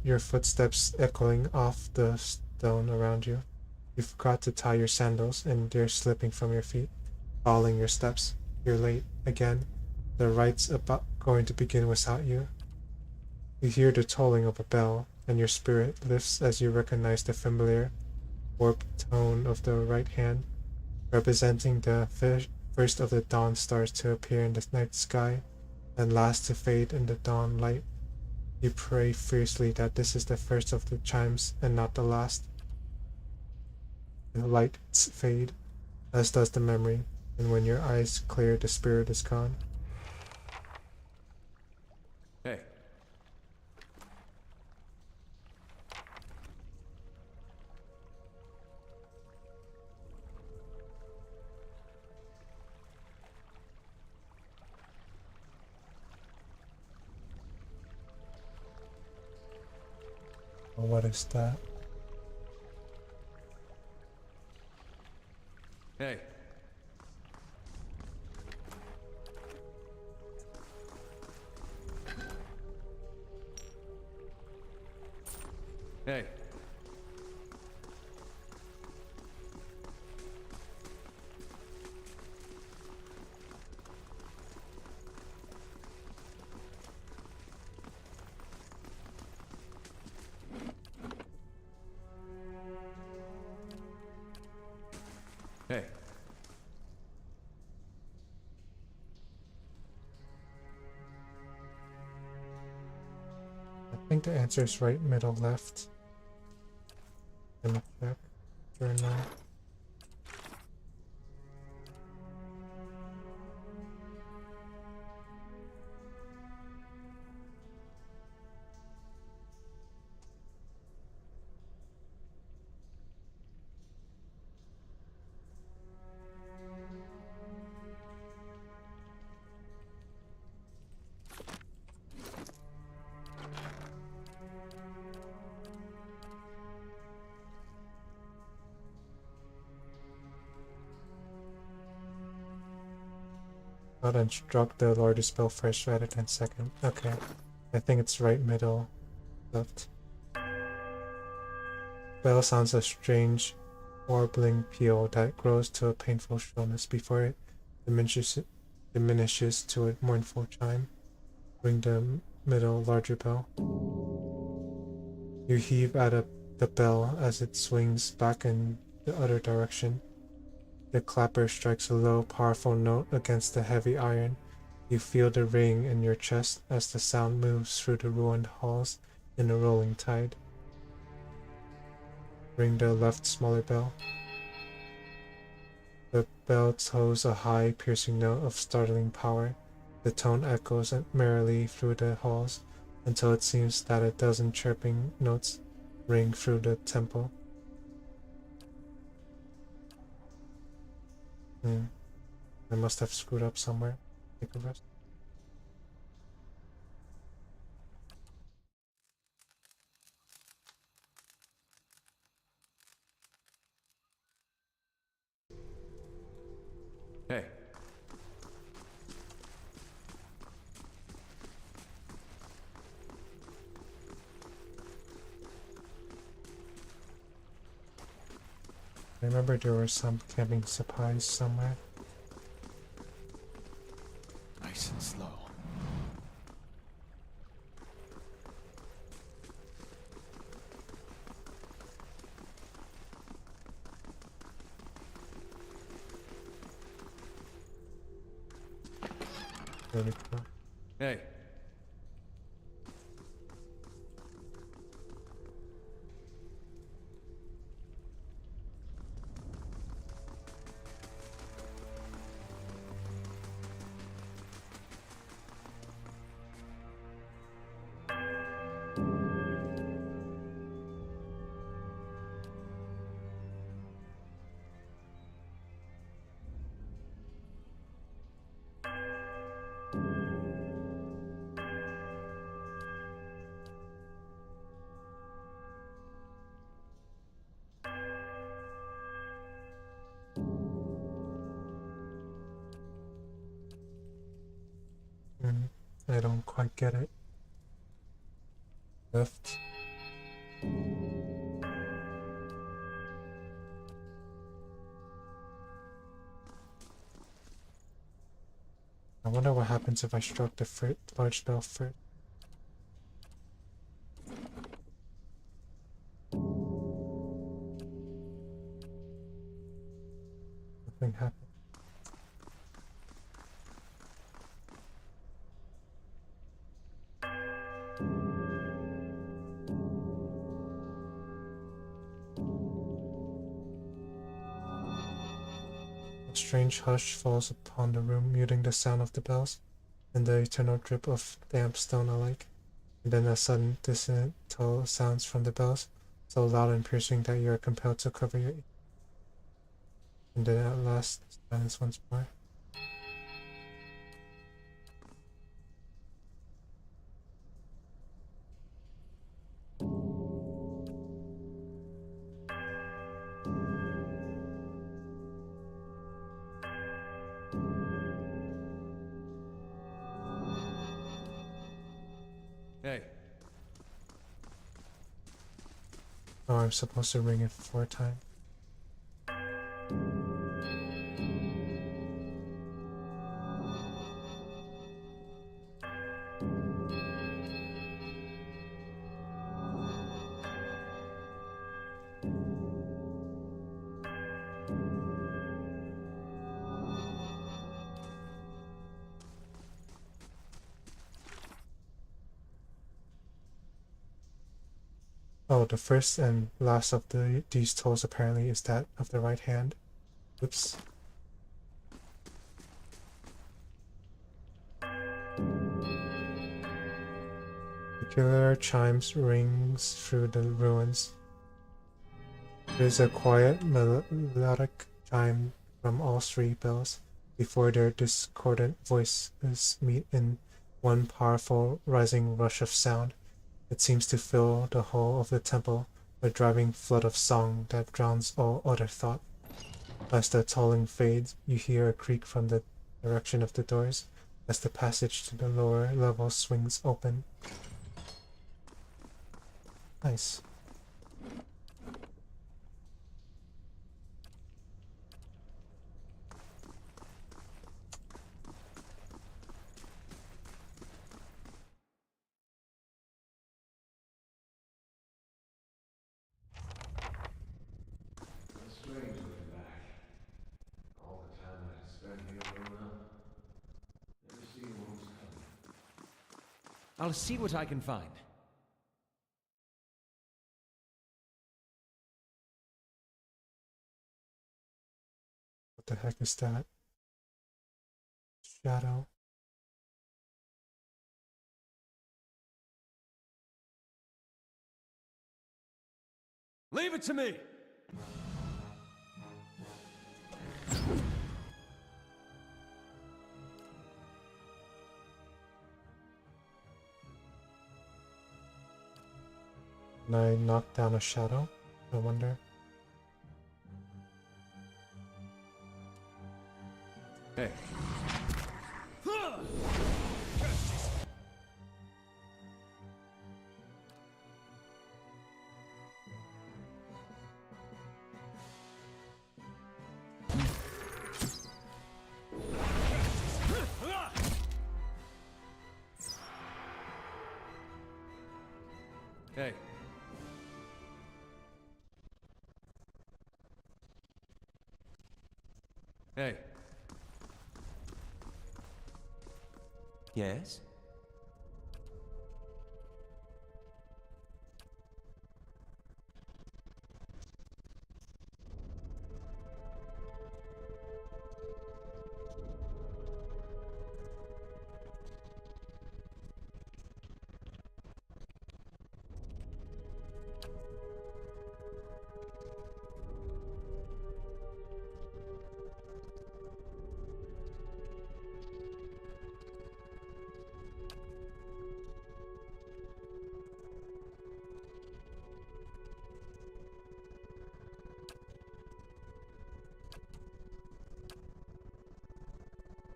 your footsteps echoing off the stone around you. You forgot to tie your sandals, and they're slipping from your feet, following your steps. You're late again. The rite's about going to begin without you. You hear the tolling of a bell, and your spirit lifts as you recognize the familiar, warped tone of the right hand, representing the first of the dawn stars to appear in the night sky, and last to fade in the dawn light. You pray fiercely that this is the first of the chimes and not the last. The lights fade, as does the memory, and when your eyes clear, the spirit is gone. Hey. Well, what is that? Hey. Hey. Hey. I think the answer is right, middle, left. Gonna check. Journal. Not instruct the Lord to spell first rather than second. Okay. I think it's right, middle, left. Bell sounds a strange, warbling peal that grows to a painful shrillness before it diminishes to a mournful chime. Ring the middle, larger bell. You heave at the bell as it swings back in the other direction. The clapper strikes a low, powerful note against the heavy iron. You feel the ring in your chest as the sound moves through the ruined halls in a rolling tide. Ring the left, smaller bell. The bell tolls a high, piercing note of startling power. The tone echoes merrily through the halls until it seems that a dozen chirping notes ring through the temple. I must have screwed up somewhere. Take a rest. Hey. I remember there were some camping supplies somewhere. Nice and slow. There we go. Hey. I don't quite get it. Left. I wonder what happens if I struck the large bell first. Nothing happened. A strange hush falls upon the room, muting the sound of the bells and the eternal drip of damp stone alike. And then a sudden dissonant toll sounds from the bells, so loud and piercing that you are compelled to cover your ears. And then at last, silence once more. Hey, Oh, I'm supposed to ring it 4 times. Oh, the first and last of these tolls apparently is that of the right hand. Oops. The killer chimes rings through the ruins. It is a quiet, melodic chime from all 3 bells before their discordant voices meet in one powerful, rising rush of sound. It seems to fill the whole of the temple, a driving flood of song that drowns all other thought. As the tolling fades, you hear a creak from the direction of the doors as the passage to the lower level swings open. Nice. it's strange looking back. All the time I spent here growing up. Never seeing what was coming. I'll see what I can find. What the heck is that? Shadow. Leave it to me! Can I knock down a shadow? I wonder. Hey. Hey. Hey. Yes?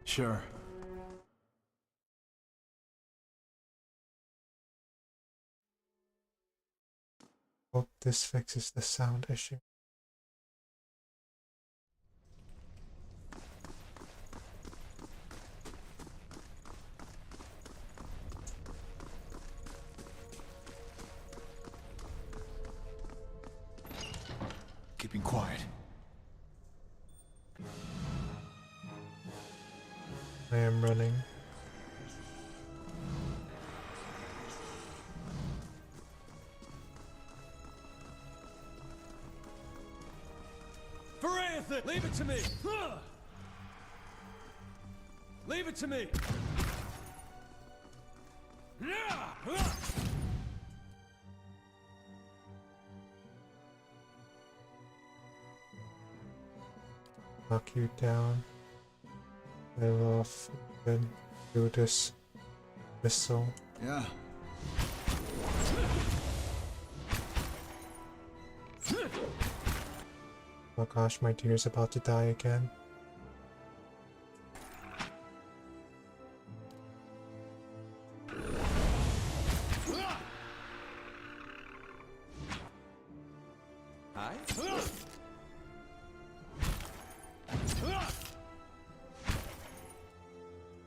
Sure. Hope this fixes the sound issue. Keeping quiet. I am running. For Eothas! Leave it to me! Leave it to me! Knock you down. I love and do this missile. Yeah. Oh gosh, my deer's about to die again. Hi?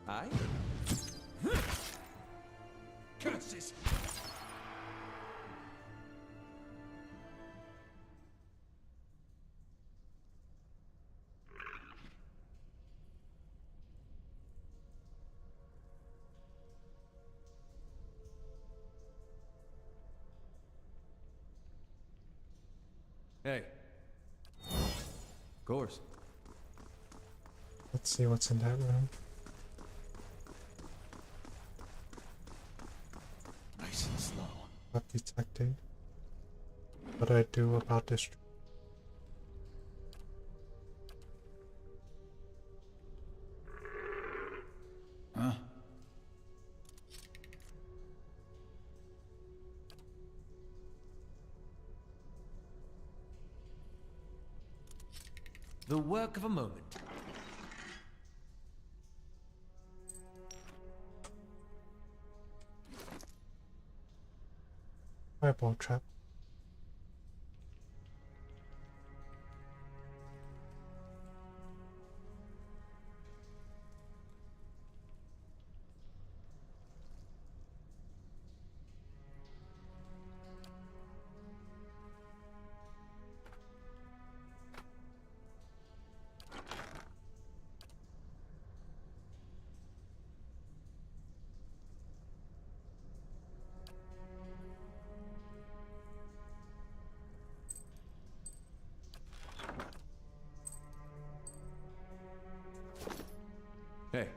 Hi? Curses! Hey. Of course. Let's see what's in that room. Nice and slow. Not detected. What do I do about this? Huh? The work of a moment. Fireball trap. Hey.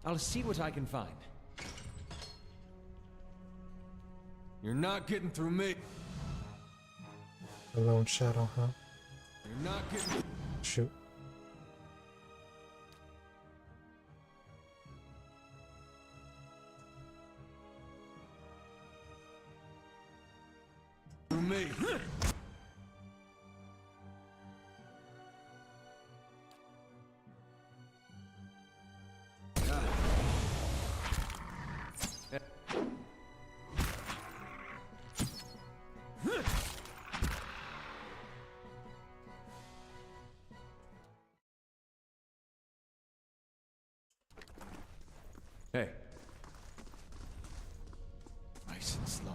I'll see what I can find. You're not getting through me. A lone shadow, huh? You're not getting... Shoot. through me. Hey. Nice and slow.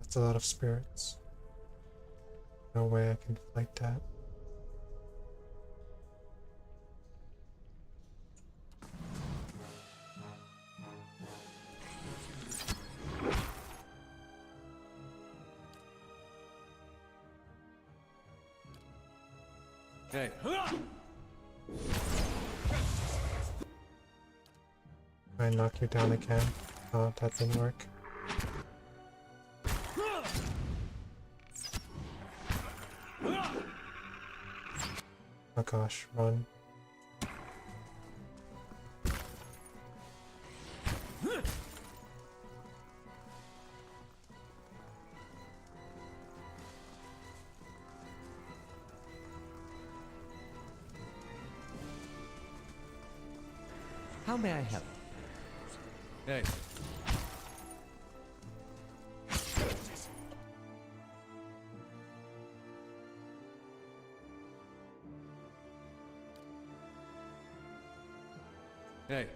That's a lot of spirits. No way I can fight that. Hey. Try and knock you down again. Oh, that didn't work. Oh gosh, run. How may I help? Hey. Hey.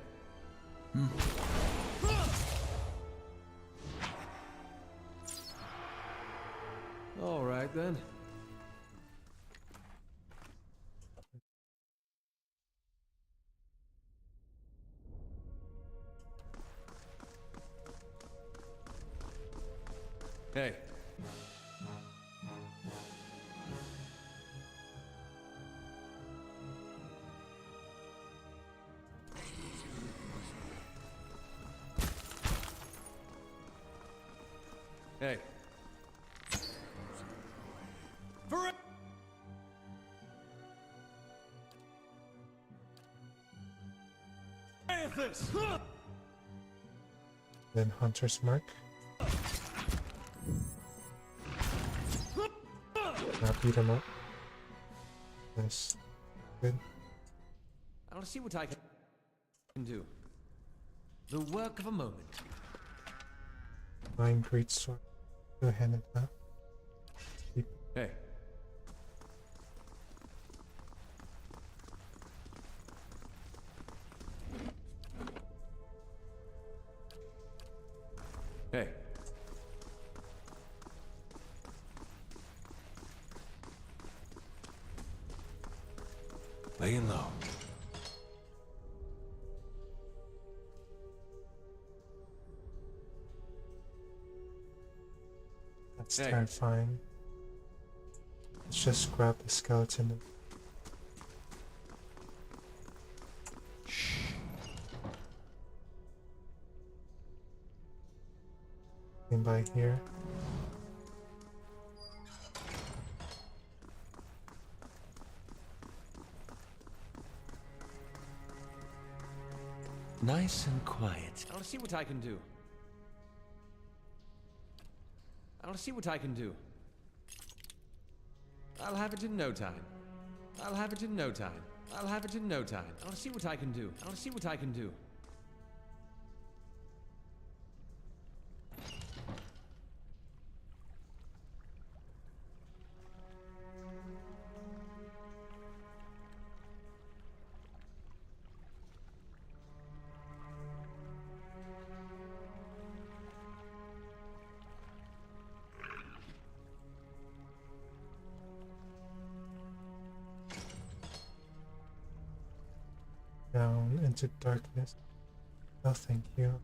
All right then. Hey. Hey. For Eothas! Then Hunter's Mark. Now beat him up. Nice. Good. I'll see what I can do. The work of a moment. Flying greatsword. Two-handed, huh? Hey. Hey. Laying low. That's Hey. terrifying. Let's just grab the skeleton. And by here. Nice and quiet. I'll see what I can do. I'll see what I can do. I'll have it in no time. I'll have it in no time. I'll have it in no time. I'll see what I can do. I'll see what I can do. Down into darkness. Oh, thank you.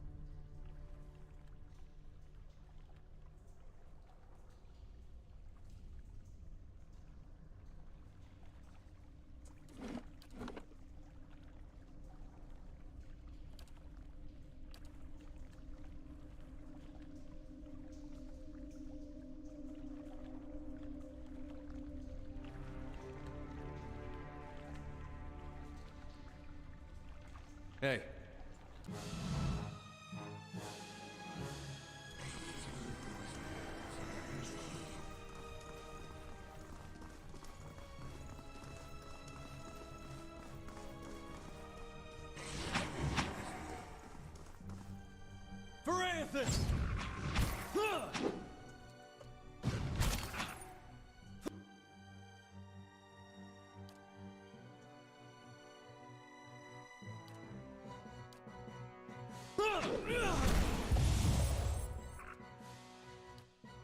Hey. For Eothas!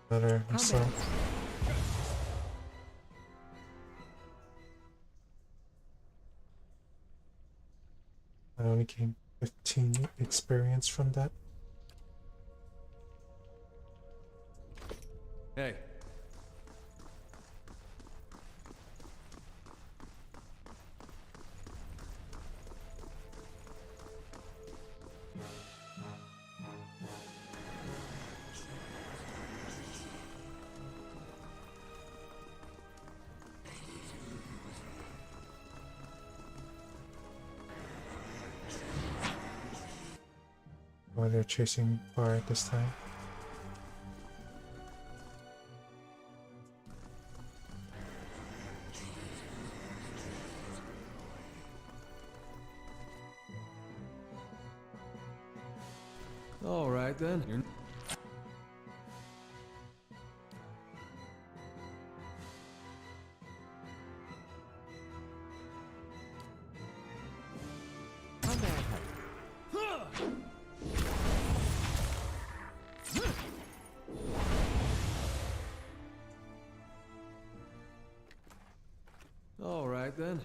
Better himself. I only gained 15 experience from that. Hey. Oh, they're chasing far this time. All right then. You're... How may I help? All right then.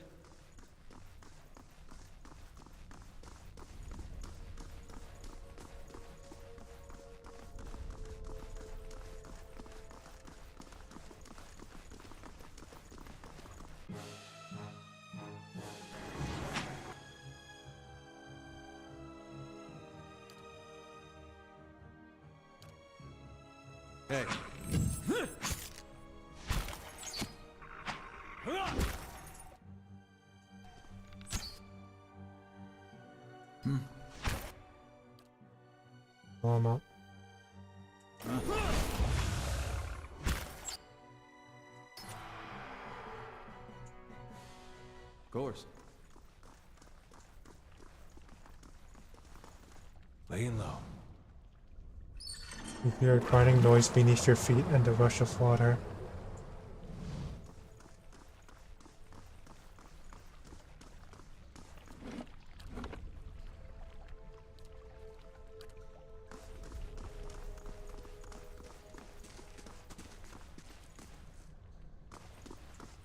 Hey. Oh, I'm up. Of course. Laying low. You hear a grinding noise beneath your feet and the rush of water.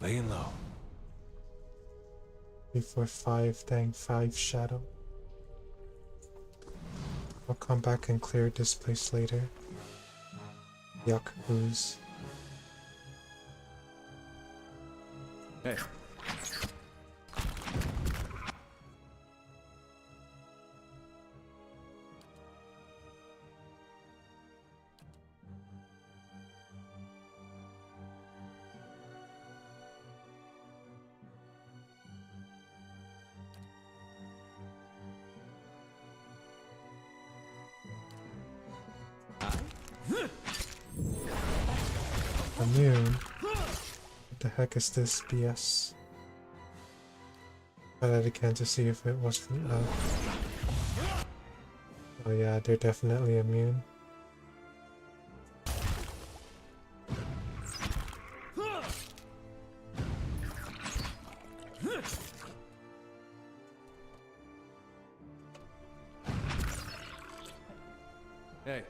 Laying low. 3, 4, 5, dang 5 shadow. I'll come back and clear this place later. Yuck, ooze. Hey. Immune? What the heck is this BS? Try that again to see if it wasn't oh yeah, they're definitely immune. Hey.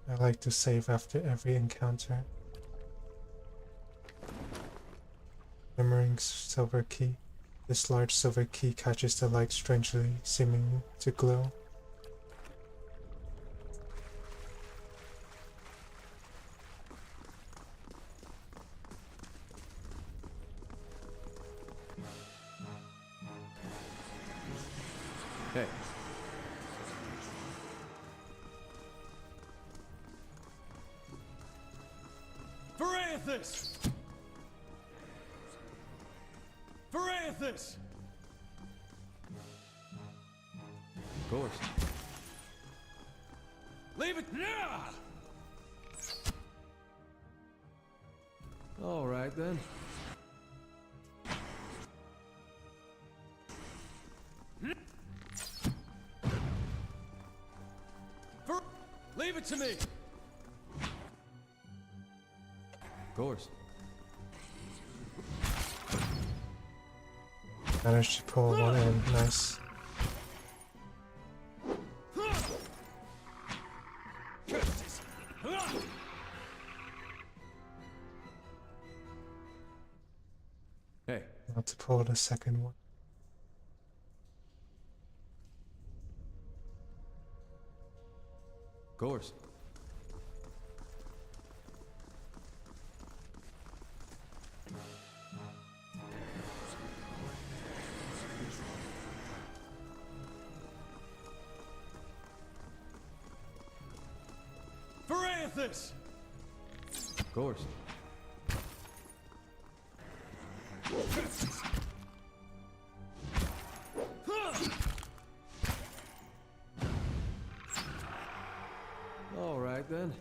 I like to save after every encounter. Shimmering silver key. This large silver key catches the light strangely, seeming to glow. Hey. For Eothas! For Eothas! Of course. Leave it now! All right then. Leave it to me! Of course. Managed to pull one in, nice. Hey. Not to pull the second one. Of course. For Eothas! Of course. All right then.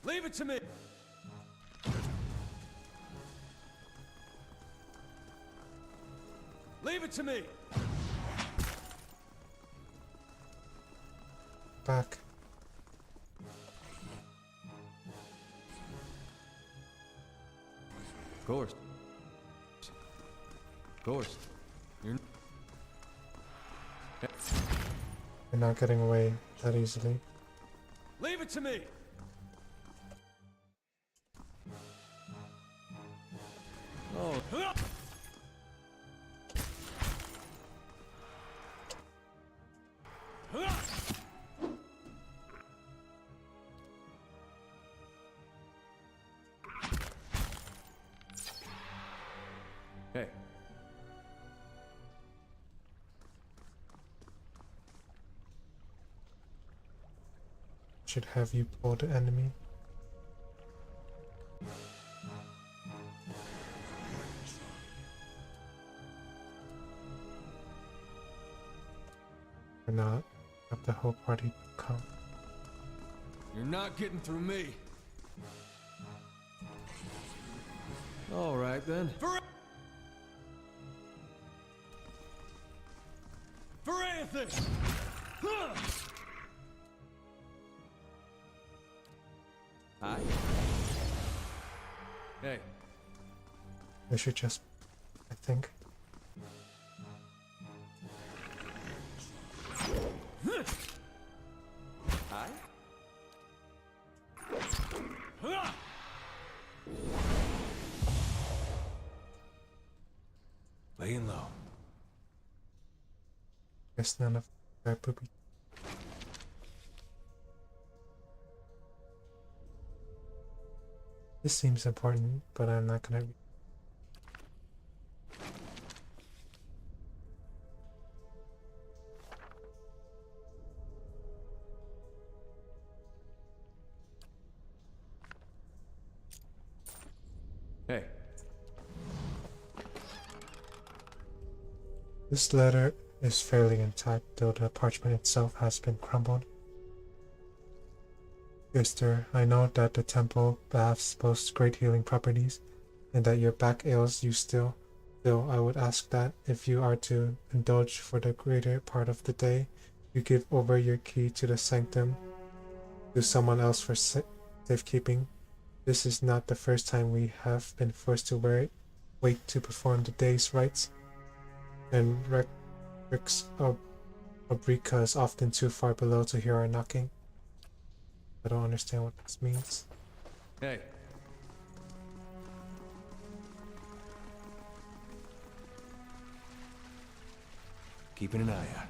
Leave it to me. Leave it to me. Back. Of course. Of course. You're... You're not getting away that easily. Leave it to me. Oh. Hey. Should have you pull the enemy. Or not. Have the whole party come. You're not getting through me. All right then. For Eothas! Hi. Hey. We should just, I think. Hi. Laying low. Guess none of that booby. This seems important, but I'm not gonna. Hey. This letter is fairly intact, though the parchment itself has been crumbled. Sister, I know that the temple baths boast great healing properties, and that your back ails you still. Still, I would ask that, if you are to indulge for the greater part of the day, you give over your key to the sanctum to someone else for safekeeping. This is not the first time we have been forced to wait to perform the day's rites, and Rex Obrica is often too far below to hear our knocking. I don't understand what this means. Hey. Keeping an eye out.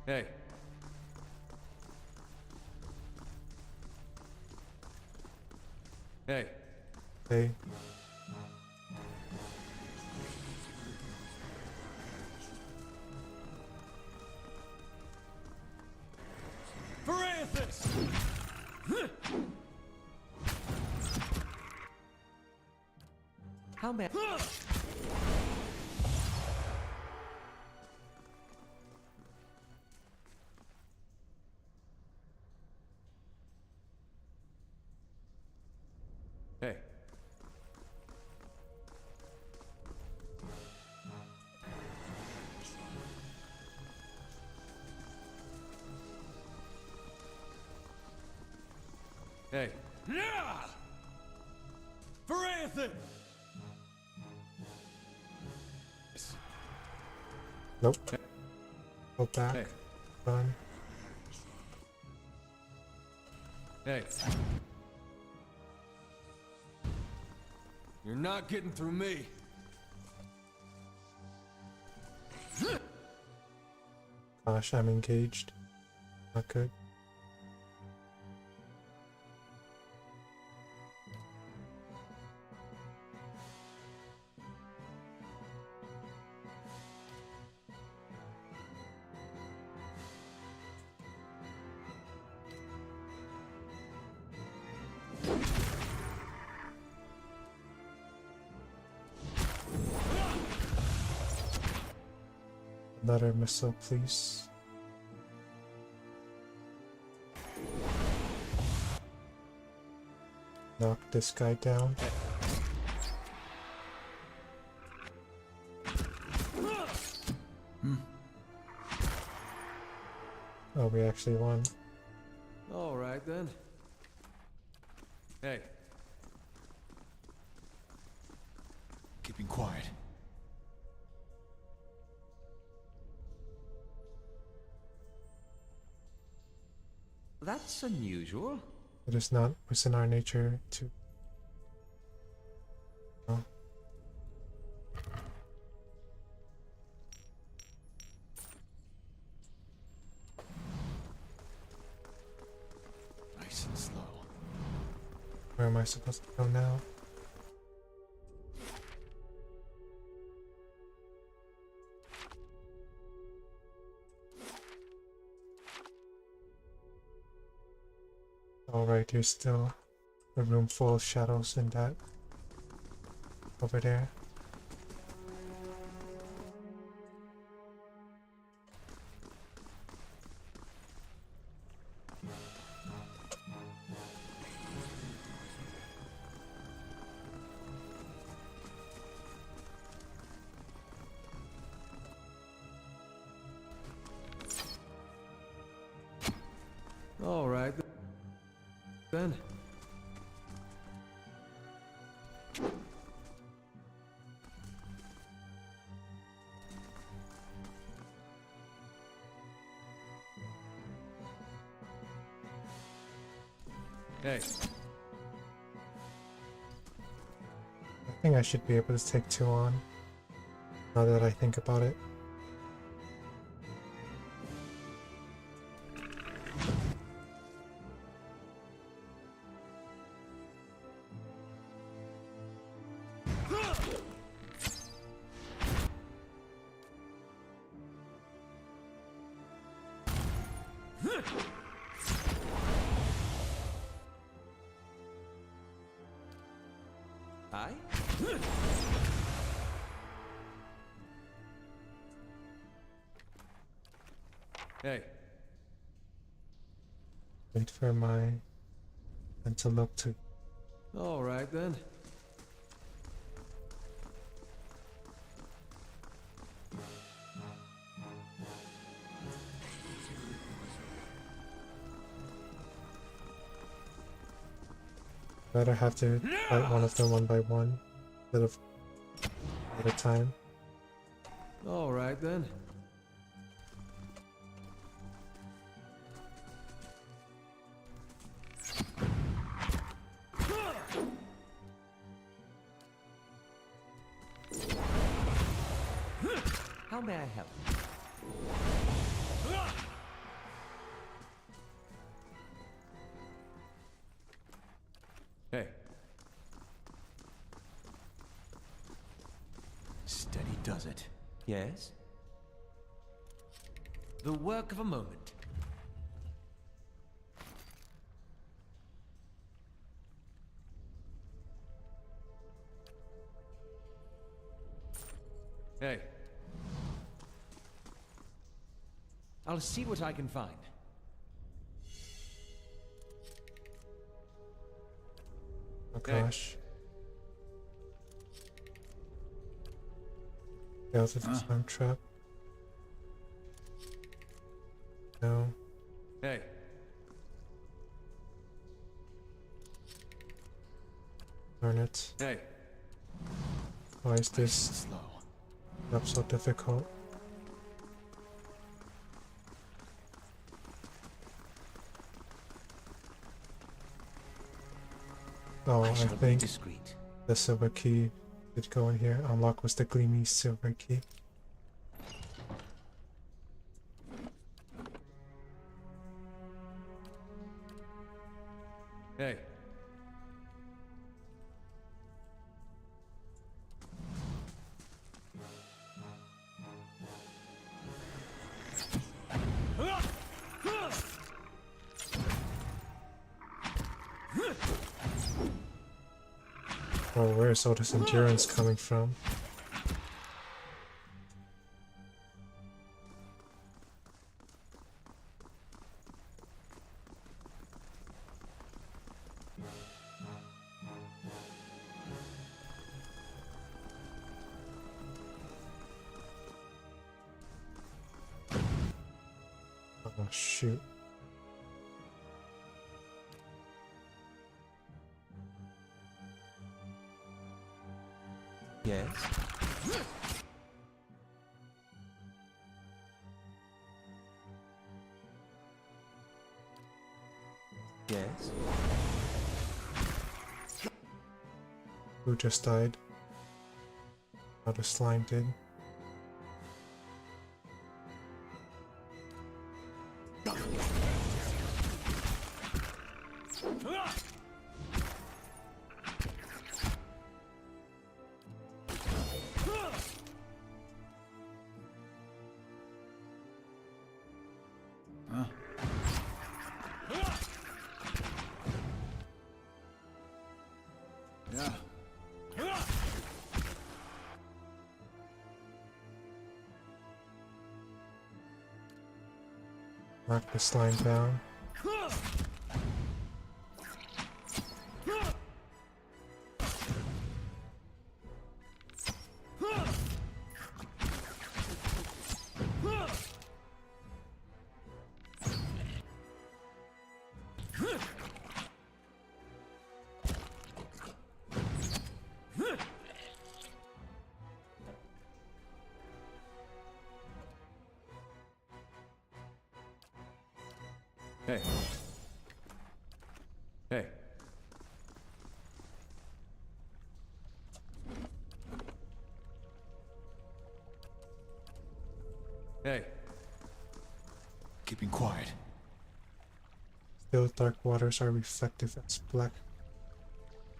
Hey. Hey. Hey, For Eothas! How bad? Hey. Hey. Yeah! For Eothas! nope. Go back. Hey. Run. Hey. You're not getting through me. Gosh, I'm engaged. Not good. Another missile, please. Knock this guy down. Oh, we actually won. All right then. Hey. Keeping quiet. That's unusual. It is not within our nature to. Oh. Nice and slow. Where am I supposed to go now? Alright, here's still a room full of shadows in that over there. All right, then. Hey. I think I should be able to take 2 on, now that I think about it. Aye? Hey. Wait for my antelope to. All right, then. Rather have to fight one of them one by one instead of at a time. All right, then. How may I help? Hey. Steady does it. Yes? The work of a moment. Hey. I'll see what I can find. Oh Hey. gosh. Eothas time trap. No. Hey. Darn it. Hey. Why is Nice this and slow. not so difficult? Oh, I I shall be think discreet. the silver key did go in here. Unlock was the gleamy silver key. Hey. Oh, where is all this endurance coming from? Oh, shoot. Yes? Yes? Who just died? How the slime did. Yeah. Knock the slime down. Hey. Hey. Hey. Keeping quiet. Still dark waters are reflective as black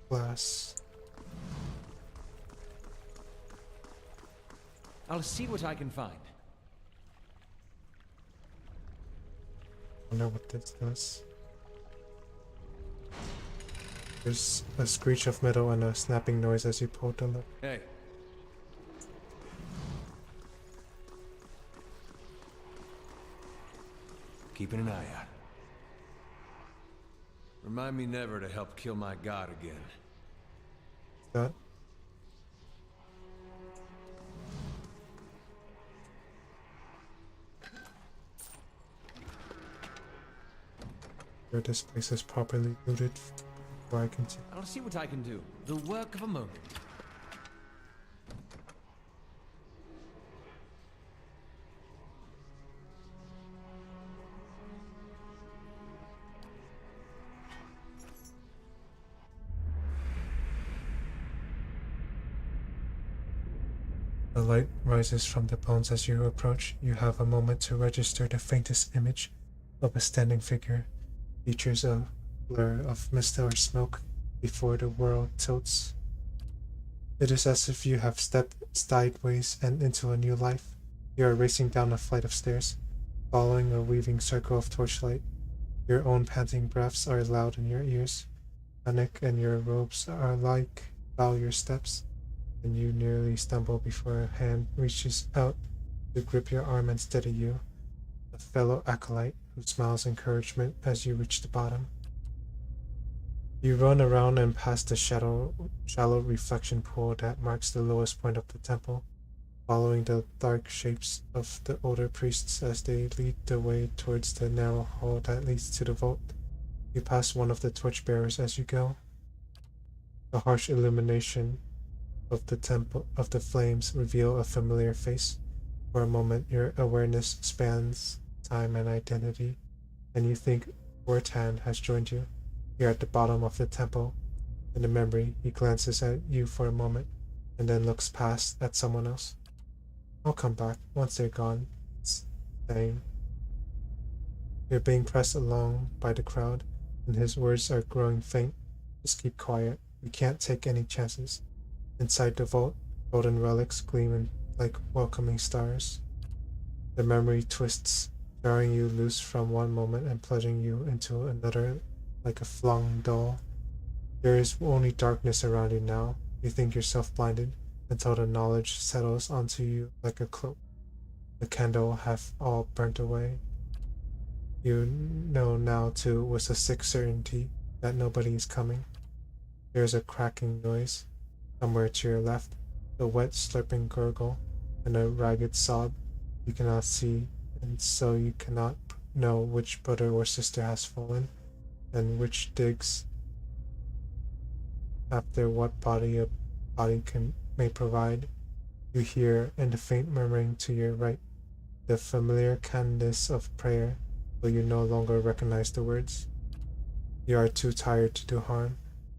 glass. I'll see what I can find. Wonder what this does. There's a screech of metal and a snapping noise as you pull the lever. Hey. Keeping an eye out. Remind me never to help kill my god again. That where this place is properly looted before I continue. I'll see what I can do. The work of a moment. The light rises from the bones as you approach. You have a moment to register the faintest image of a standing figure. Features a blur of mist or smoke before the world tilts. It is as if you have stepped sideways and into a new life. You are racing down a flight of stairs, following a weaving circle of torchlight. Your own panting breaths are loud in your ears. Panic and your robes are like bow your steps, and you nearly stumble before a hand reaches out to grip your arm and steady you. A fellow acolyte who smiles encouragement as you reach the bottom. You run around and past the shallow reflection pool that marks the lowest point of the temple, following the dark shapes of the older priests as they lead the way towards the narrow hall that leads to the vault. You pass one of the torchbearers as you go. The harsh illumination of the flames reveal a familiar face. For a moment your awareness spans time and identity, and you think Vortan has joined you. You're at the bottom of the temple. In the memory, he glances at you for a moment, and then looks past at someone else. I'll come back once they're gone, saying. You're being pressed along by the crowd, and his words are growing faint. Just keep quiet. We can't take any chances. Inside the vault, golden relics gleam like welcoming stars. The memory twists, jarring you loose from one moment and plunging you into another like a flung doll. There is only darkness around you now. You think yourself blinded until the knowledge settles onto you like a cloak. The candle half all burnt away. You know now too with a sick certainty that nobody is coming. There is a cracking noise somewhere to your left, a wet slurping gurgle, and a ragged sob you cannot see, and so you cannot know which brother or sister has fallen, and which digs after what body a body may provide. You hear, in the faint murmuring to your right, the familiar cadence of prayer, though you no longer recognize the words. You are too tired to do harm.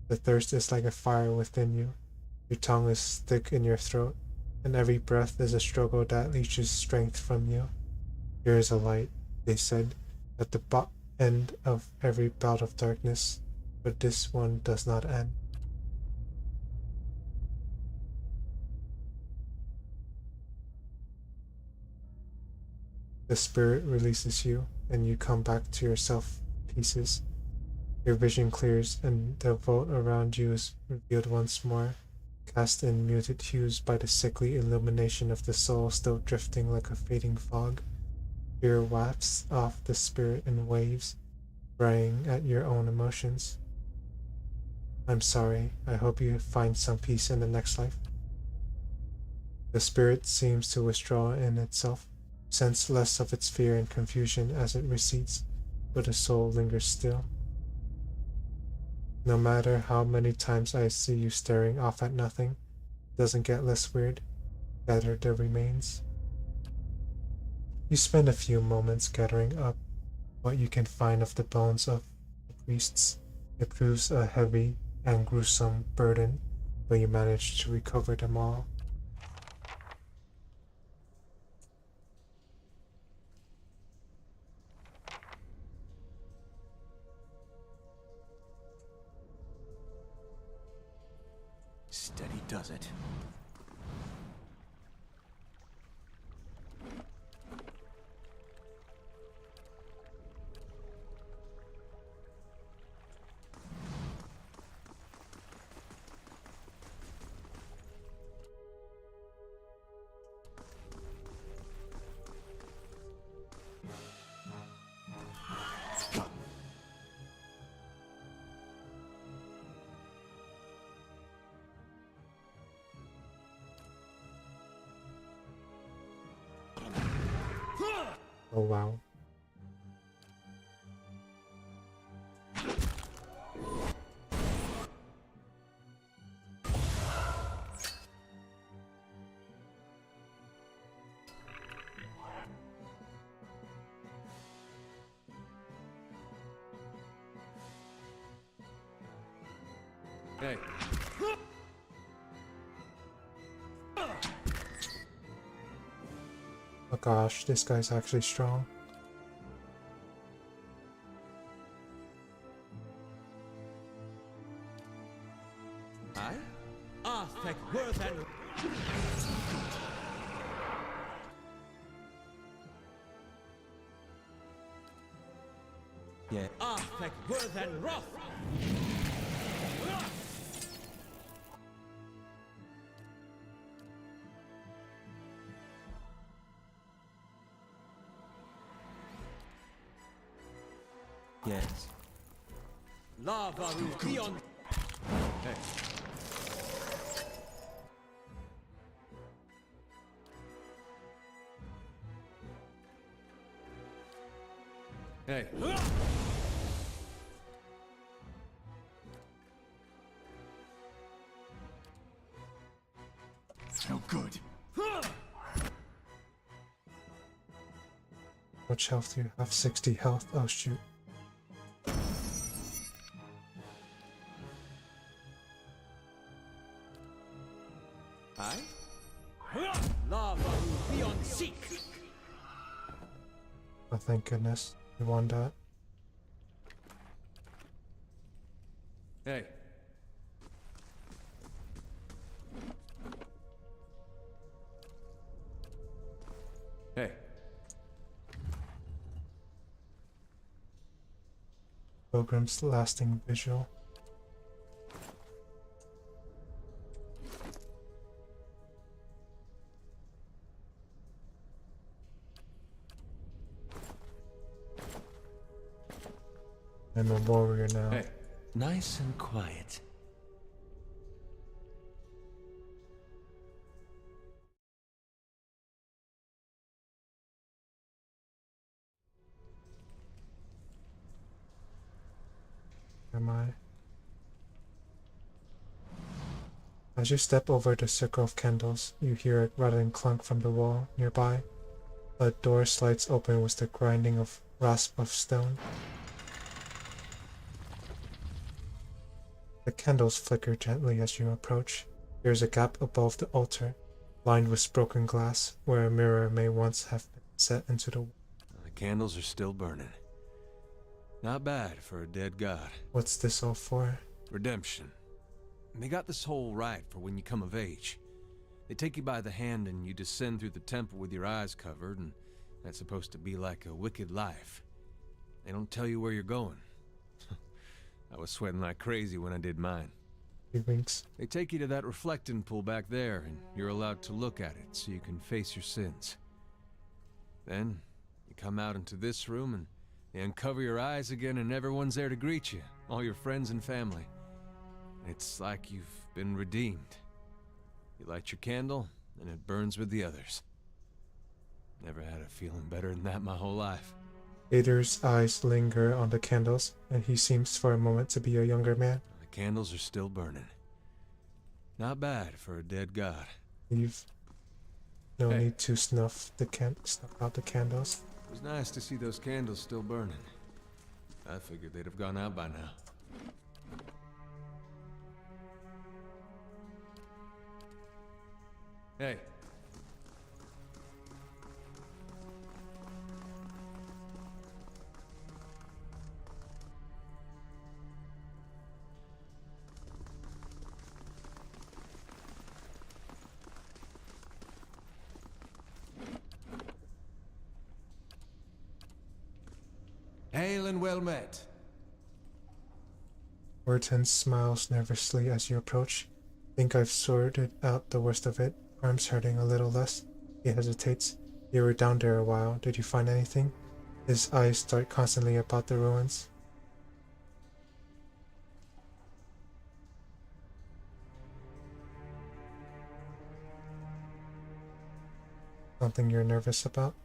The thirst is like a fire within you. Your tongue is thick in your throat, and every breath is a struggle that leaches strength from you. Here is a light, they said, at the end of every bout of darkness, but this one does not end. The spirit releases you, and you come back to yourself pieces. Your vision clears, and the vault around you is revealed once more, cast in muted hues by the sickly illumination of the soul still drifting like a fading fog. Fear wafts off the spirit in waves, braying at your own emotions. I'm sorry. I hope you find some peace in the next life. The spirit seems to withdraw in itself, sense less of its fear and confusion as it recedes, but the soul lingers still. No matter how many times I see you staring off at nothing, it doesn't get less weird. Gather the remains. You spend a few moments gathering up what you can find of the bones of the priests. It proves a heavy and gruesome burden, but you manage to recover them all. Steady does it. Oh wow. Hey. Oh gosh, this guy's actually strong. I? Arthek worth and... Yeah. Arthek worth and wrath! Yes. Lava will be on... Hey. Hey. No good. How much health do you have? 60 health. Oh shoot. I? Lava will be on seek! Oh thank goodness. We won that. Hey. Hey. Pilgrim's lasting vigil. I'm a warrior now. Hey. Nice and quiet. Am I? As you step over the circle of candles, you hear a rattling clunk from the wall nearby. A door slides open with the grinding of rasp of stone. The candles flicker gently as you approach. There is a gap above the altar, lined with broken glass, where a mirror may once have been set into the wall. The candles are still burning. Not bad for a dead god. What's this all for? Redemption. They got this whole rite for when you come of age. They take you by the hand and you descend through the temple with your eyes covered, and that's supposed to be like a wicked life. They don't tell you where you're going. I was sweating like crazy when I did mine. He winks. They take you to that reflecting pool back there, and you're allowed to look at it so you can face your sins. Then, you come out into this room and they uncover your eyes again, and everyone's there to greet you, all your friends and family. It's like you've been redeemed. You light your candle, and it burns with the others. Never had a feeling better than that my whole life. Ader's eyes linger on the candles, and he seems for a moment to be a younger man. The candles are still burning. Not bad for a dead god. You've no Hey. need to snuff out the candles. It was nice to see those candles still burning. I figured they'd have gone out by now. Hey. Hail and well met. Hortense smiles nervously as you approach. Think I've sorted out the worst of it. Arms hurting a little less. He hesitates. You were down there a while. Did you find anything? His eyes dart constantly about the ruins. Something you're nervous about?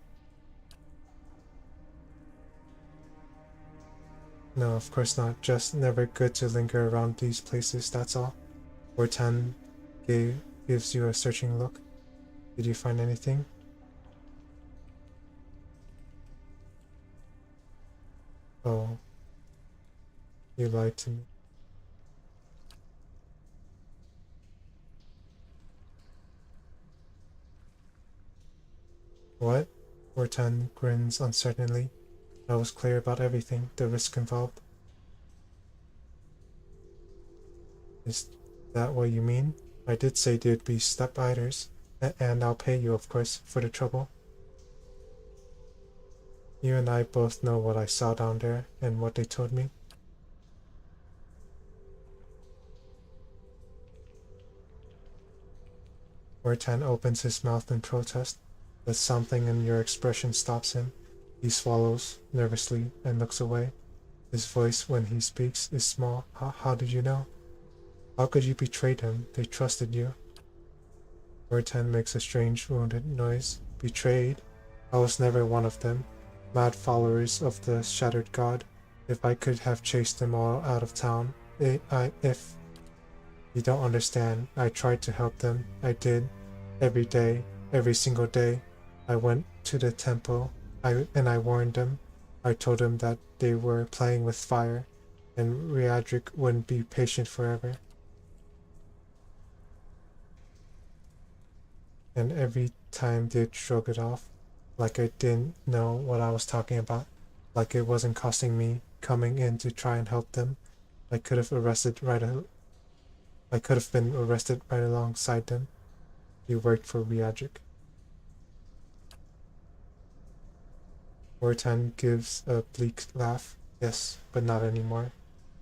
No, of course not. Just never good to linger around these places, that's all. Hortan gives you a searching look. Did you find anything? Oh. You lied to me. What? Hortan grins uncertainly. I was clear about everything, the risk involved. Is that what you mean? I did say they'd be step-biters, and I'll pay you, of course, for the trouble. You and I both know what I saw down there, and what they told me. Hortan opens his mouth in protest, but something in your expression stops him. He swallows nervously and looks away. His voice, when he speaks, is small. How did you know? How could you betray them? They trusted you. Hortan makes a strange, wounded noise. Betrayed? I was never one of them. Mad followers of the shattered god. If I could have chased them all out of town. If... You don't understand. I tried to help them. I did. Every day. Every single day. I went to the temple. I warned them. I told them that they were playing with fire, and Riadric wouldn't be patient forever. And every time they'd shrug it off, like I didn't know what I was talking about, like it wasn't costing me coming in to try and help them. I could have been arrested right alongside them. You worked for Riadric. Hortan gives a bleak laugh. Yes, but not anymore.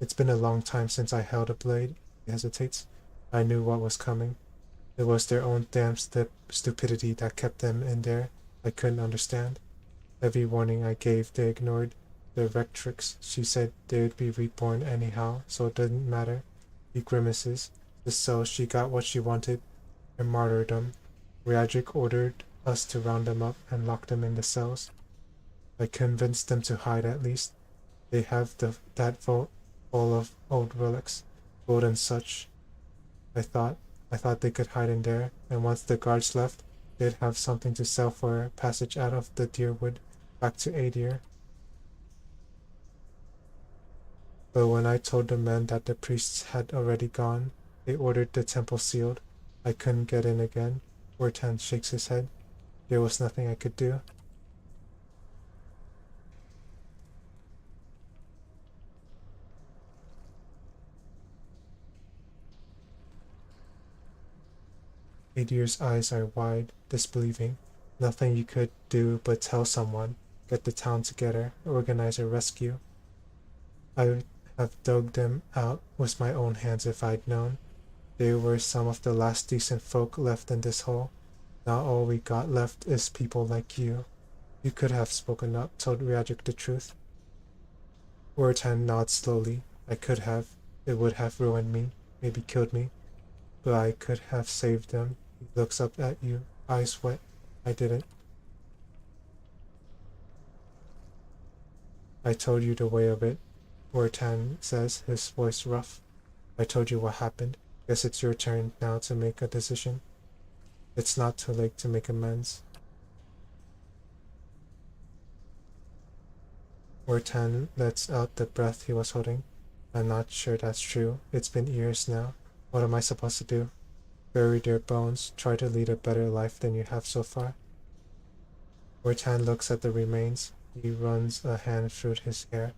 It's been a long time since I held a blade. He hesitates. I knew what was coming. It was their own damn stupidity that kept them in there. I couldn't understand. Every warning I gave they ignored. The Rectrix, she said they'd be reborn anyhow, so it didn't matter. He grimaces. Just so she got what she wanted. A martyrdom. Riadric ordered us to round them up and lock them in the cells. I convinced them to hide at least. They have that vault full of old relics, gold and such. I thought they could hide in there, and once the guards left, they'd have something to sell for passage out of the Deerwood back to Adir. But when I told the men that the priests had already gone, they ordered the temple sealed. I couldn't get in again. Ortan shakes his head. There was nothing I could do. Adir's eyes are wide, disbelieving. Nothing you could do but tell someone, get the town together, organize a rescue. I would have dug them out with my own hands if I'd known. They were some of the last decent folk left in this hole. Now all we got left is people like you. You could have spoken up, told Ryajik the truth. Ortan nods slowly. I could have. It would have ruined me, maybe killed me. But I could have saved them. He looks up at you, eyes wet. I didn't. I told you the way of it, Ortan says, his voice rough. I told you what happened. Guess it's your turn now to make a decision. It's not too late to make amends. Ortan lets out the breath he was holding. I'm not sure that's true. It's been years now. What am I supposed to do? Bury their bones, try to lead a better life than you have so far? Ortan looks at the remains. He runs a hand through his hair,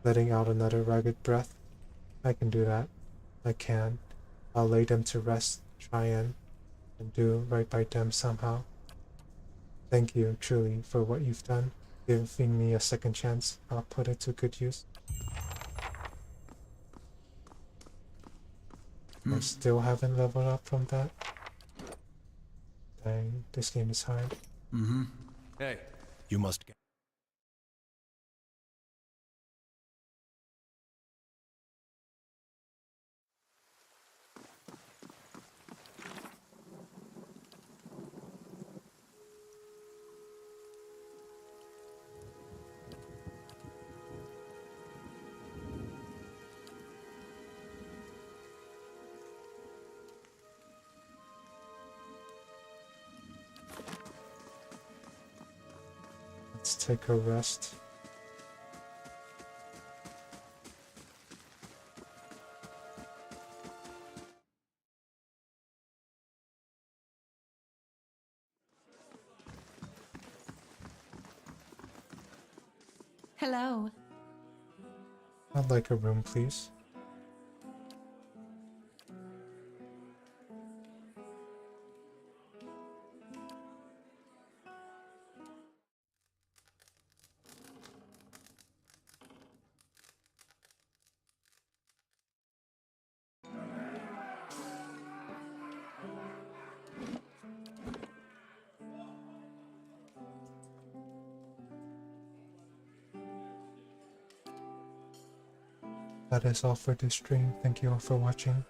letting out another ragged breath. I can do that. I can. I'll lay them to rest, try and do right by them somehow. Thank you, truly, for what you've done, giving me a second chance. I'll put it to good use. I still haven't leveled up from that. Dang, this game is hard. Hey, You must get. Let's take a rest. Hello. I'd like a room, please. That is all for this stream. Thank you all for watching.